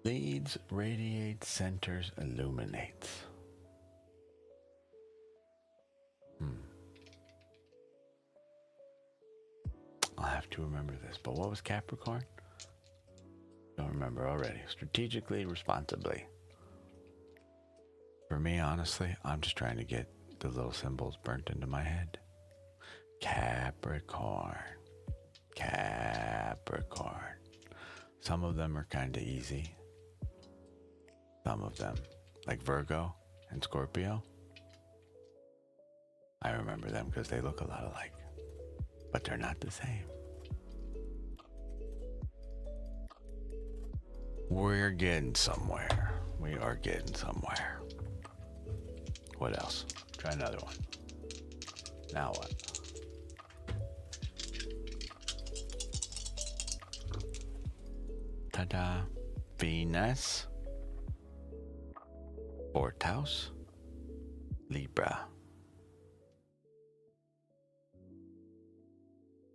Leads, radiates, centers, illuminates. I'll have to remember this. But what was Capricorn? Don't remember already. Strategically, responsibly. For me, honestly, I'm just trying to get the little symbols burnt into my head. Capricorn. Capricorn. Some of them are kind of easy. Some of them, like Virgo and Scorpio, I remember them because they look a lot alike, but they're not the same. We're getting somewhere. We are getting somewhere. What else? Try another one. Now what? Ta-da. Venus. 4th house. Libra.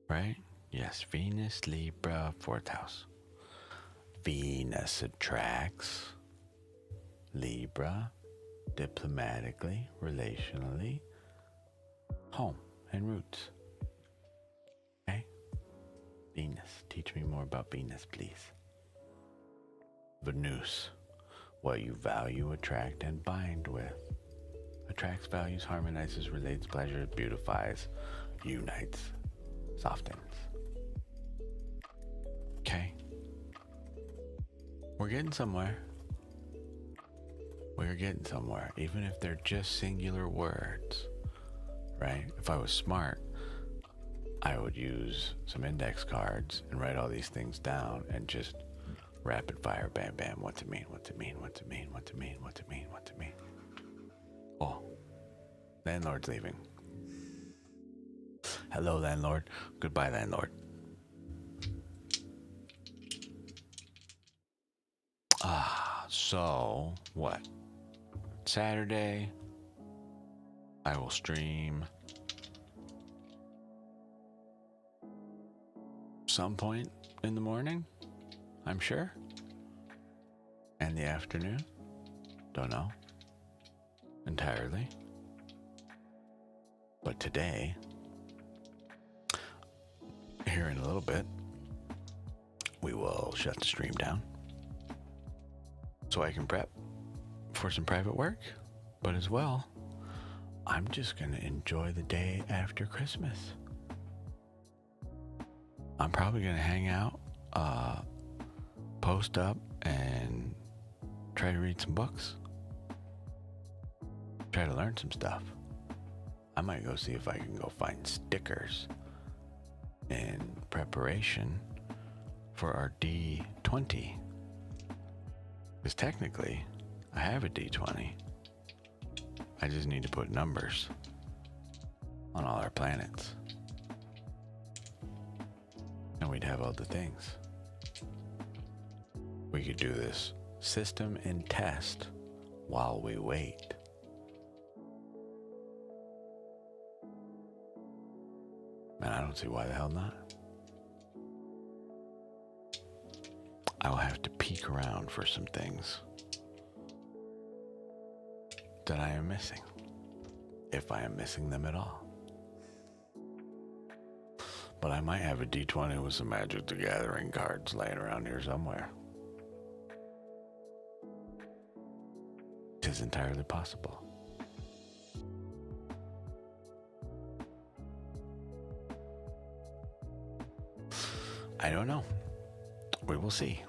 Right? Yes, Venus, Libra, 4th house. Venus attracts Libra diplomatically, relationally, home and roots. Okay? Venus. Teach me more about Venus, please. Venus. What you value, attract, and bind with. Attracts, values, harmonizes, relates, pleasures, beautifies, unites, softens. Okay. We're getting somewhere. We're getting somewhere, even if they're just singular words, right? If I was smart, I would use some index cards and write all these things down and just rapid fire, bam, bam, what's it mean, what's it mean, what's it mean, what's it mean, what's it mean, what's it mean. Oh, landlord's leaving. Hello, landlord. Goodbye, landlord. So, what? Saturday, I will stream some point in the morning, I'm sure. And the afternoon, don't know entirely. But today, here in a little bit, we will shut the stream down so I can prep for some private work, but as well, I'm just going to enjoy the day after Christmas. I'm probably going to hang out, post up, and try to read some books. Try to learn some stuff. I might go see if I can go find stickers in preparation for our D20. Because technically, I have a D20. I just need to put numbers on all our planets. And we'd have all the things. We could do this system and test while we wait. And I don't see why the hell not. I will have to peek around for some things that I am missing, if I am missing them at all. But I might have a D20 with some Magic the Gathering cards laying around here somewhere. It is entirely possible. I don't know. We will see.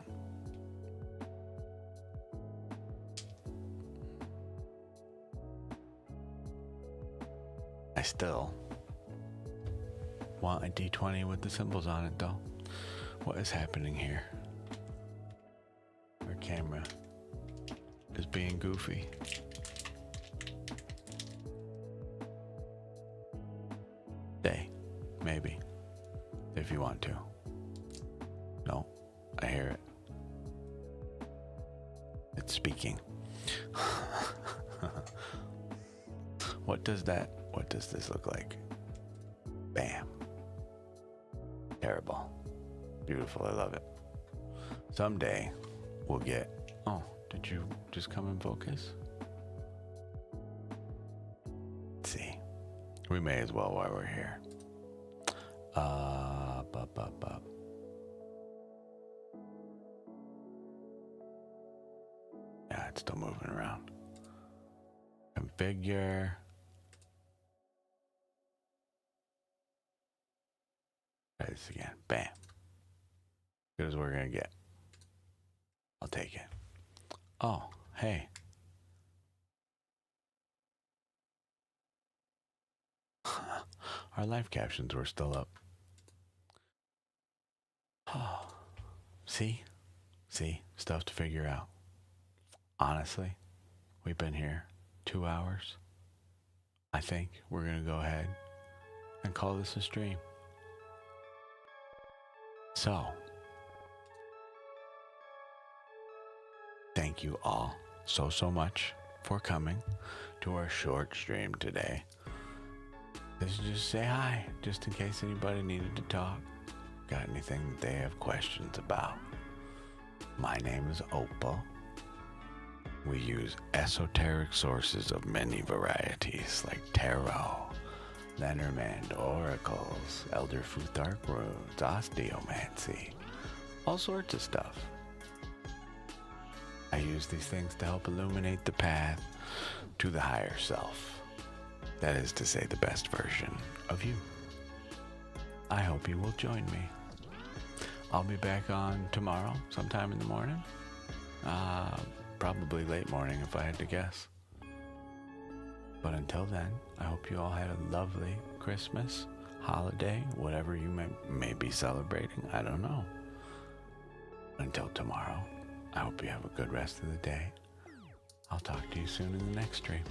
I still want a D20 with the symbols on it, though. What is happening here? Our camera is being goofy. Day, maybe, if you want to. No, I hear it. It's speaking. What does this look like? Bam. Terrible. Beautiful, I love it. Someday we'll get, oh, did you just come in focus? Let's see. We may as well while we're here. Yeah, it's still moving around. Configure. Try this again. Bam. Good as we're gonna get. I'll take it. Oh, hey. Our live captions were still up. Oh. See, stuff to figure out. Honestly, we've been here 2 hours. I think we're gonna go ahead and call this a stream. So, thank you all so much for coming to our short stream today. This is just say hi, just in case anybody needed to talk. Got anything that they have questions about. My name is Opal. We use esoteric sources of many varieties like tarot, Lenormand oracles, Elder Futhark runes, osteomancy, all sorts of stuff. I use these things to help illuminate the path to the higher self. That is to say, the best version of you. I hope you will join me. I'll be back on tomorrow, sometime in the morning. Probably late morning if I had to guess. But until then, I hope you all had a lovely Christmas, holiday, whatever you may be celebrating. I don't know. Until tomorrow, I hope you have a good rest of the day. I'll talk to you soon in the next stream.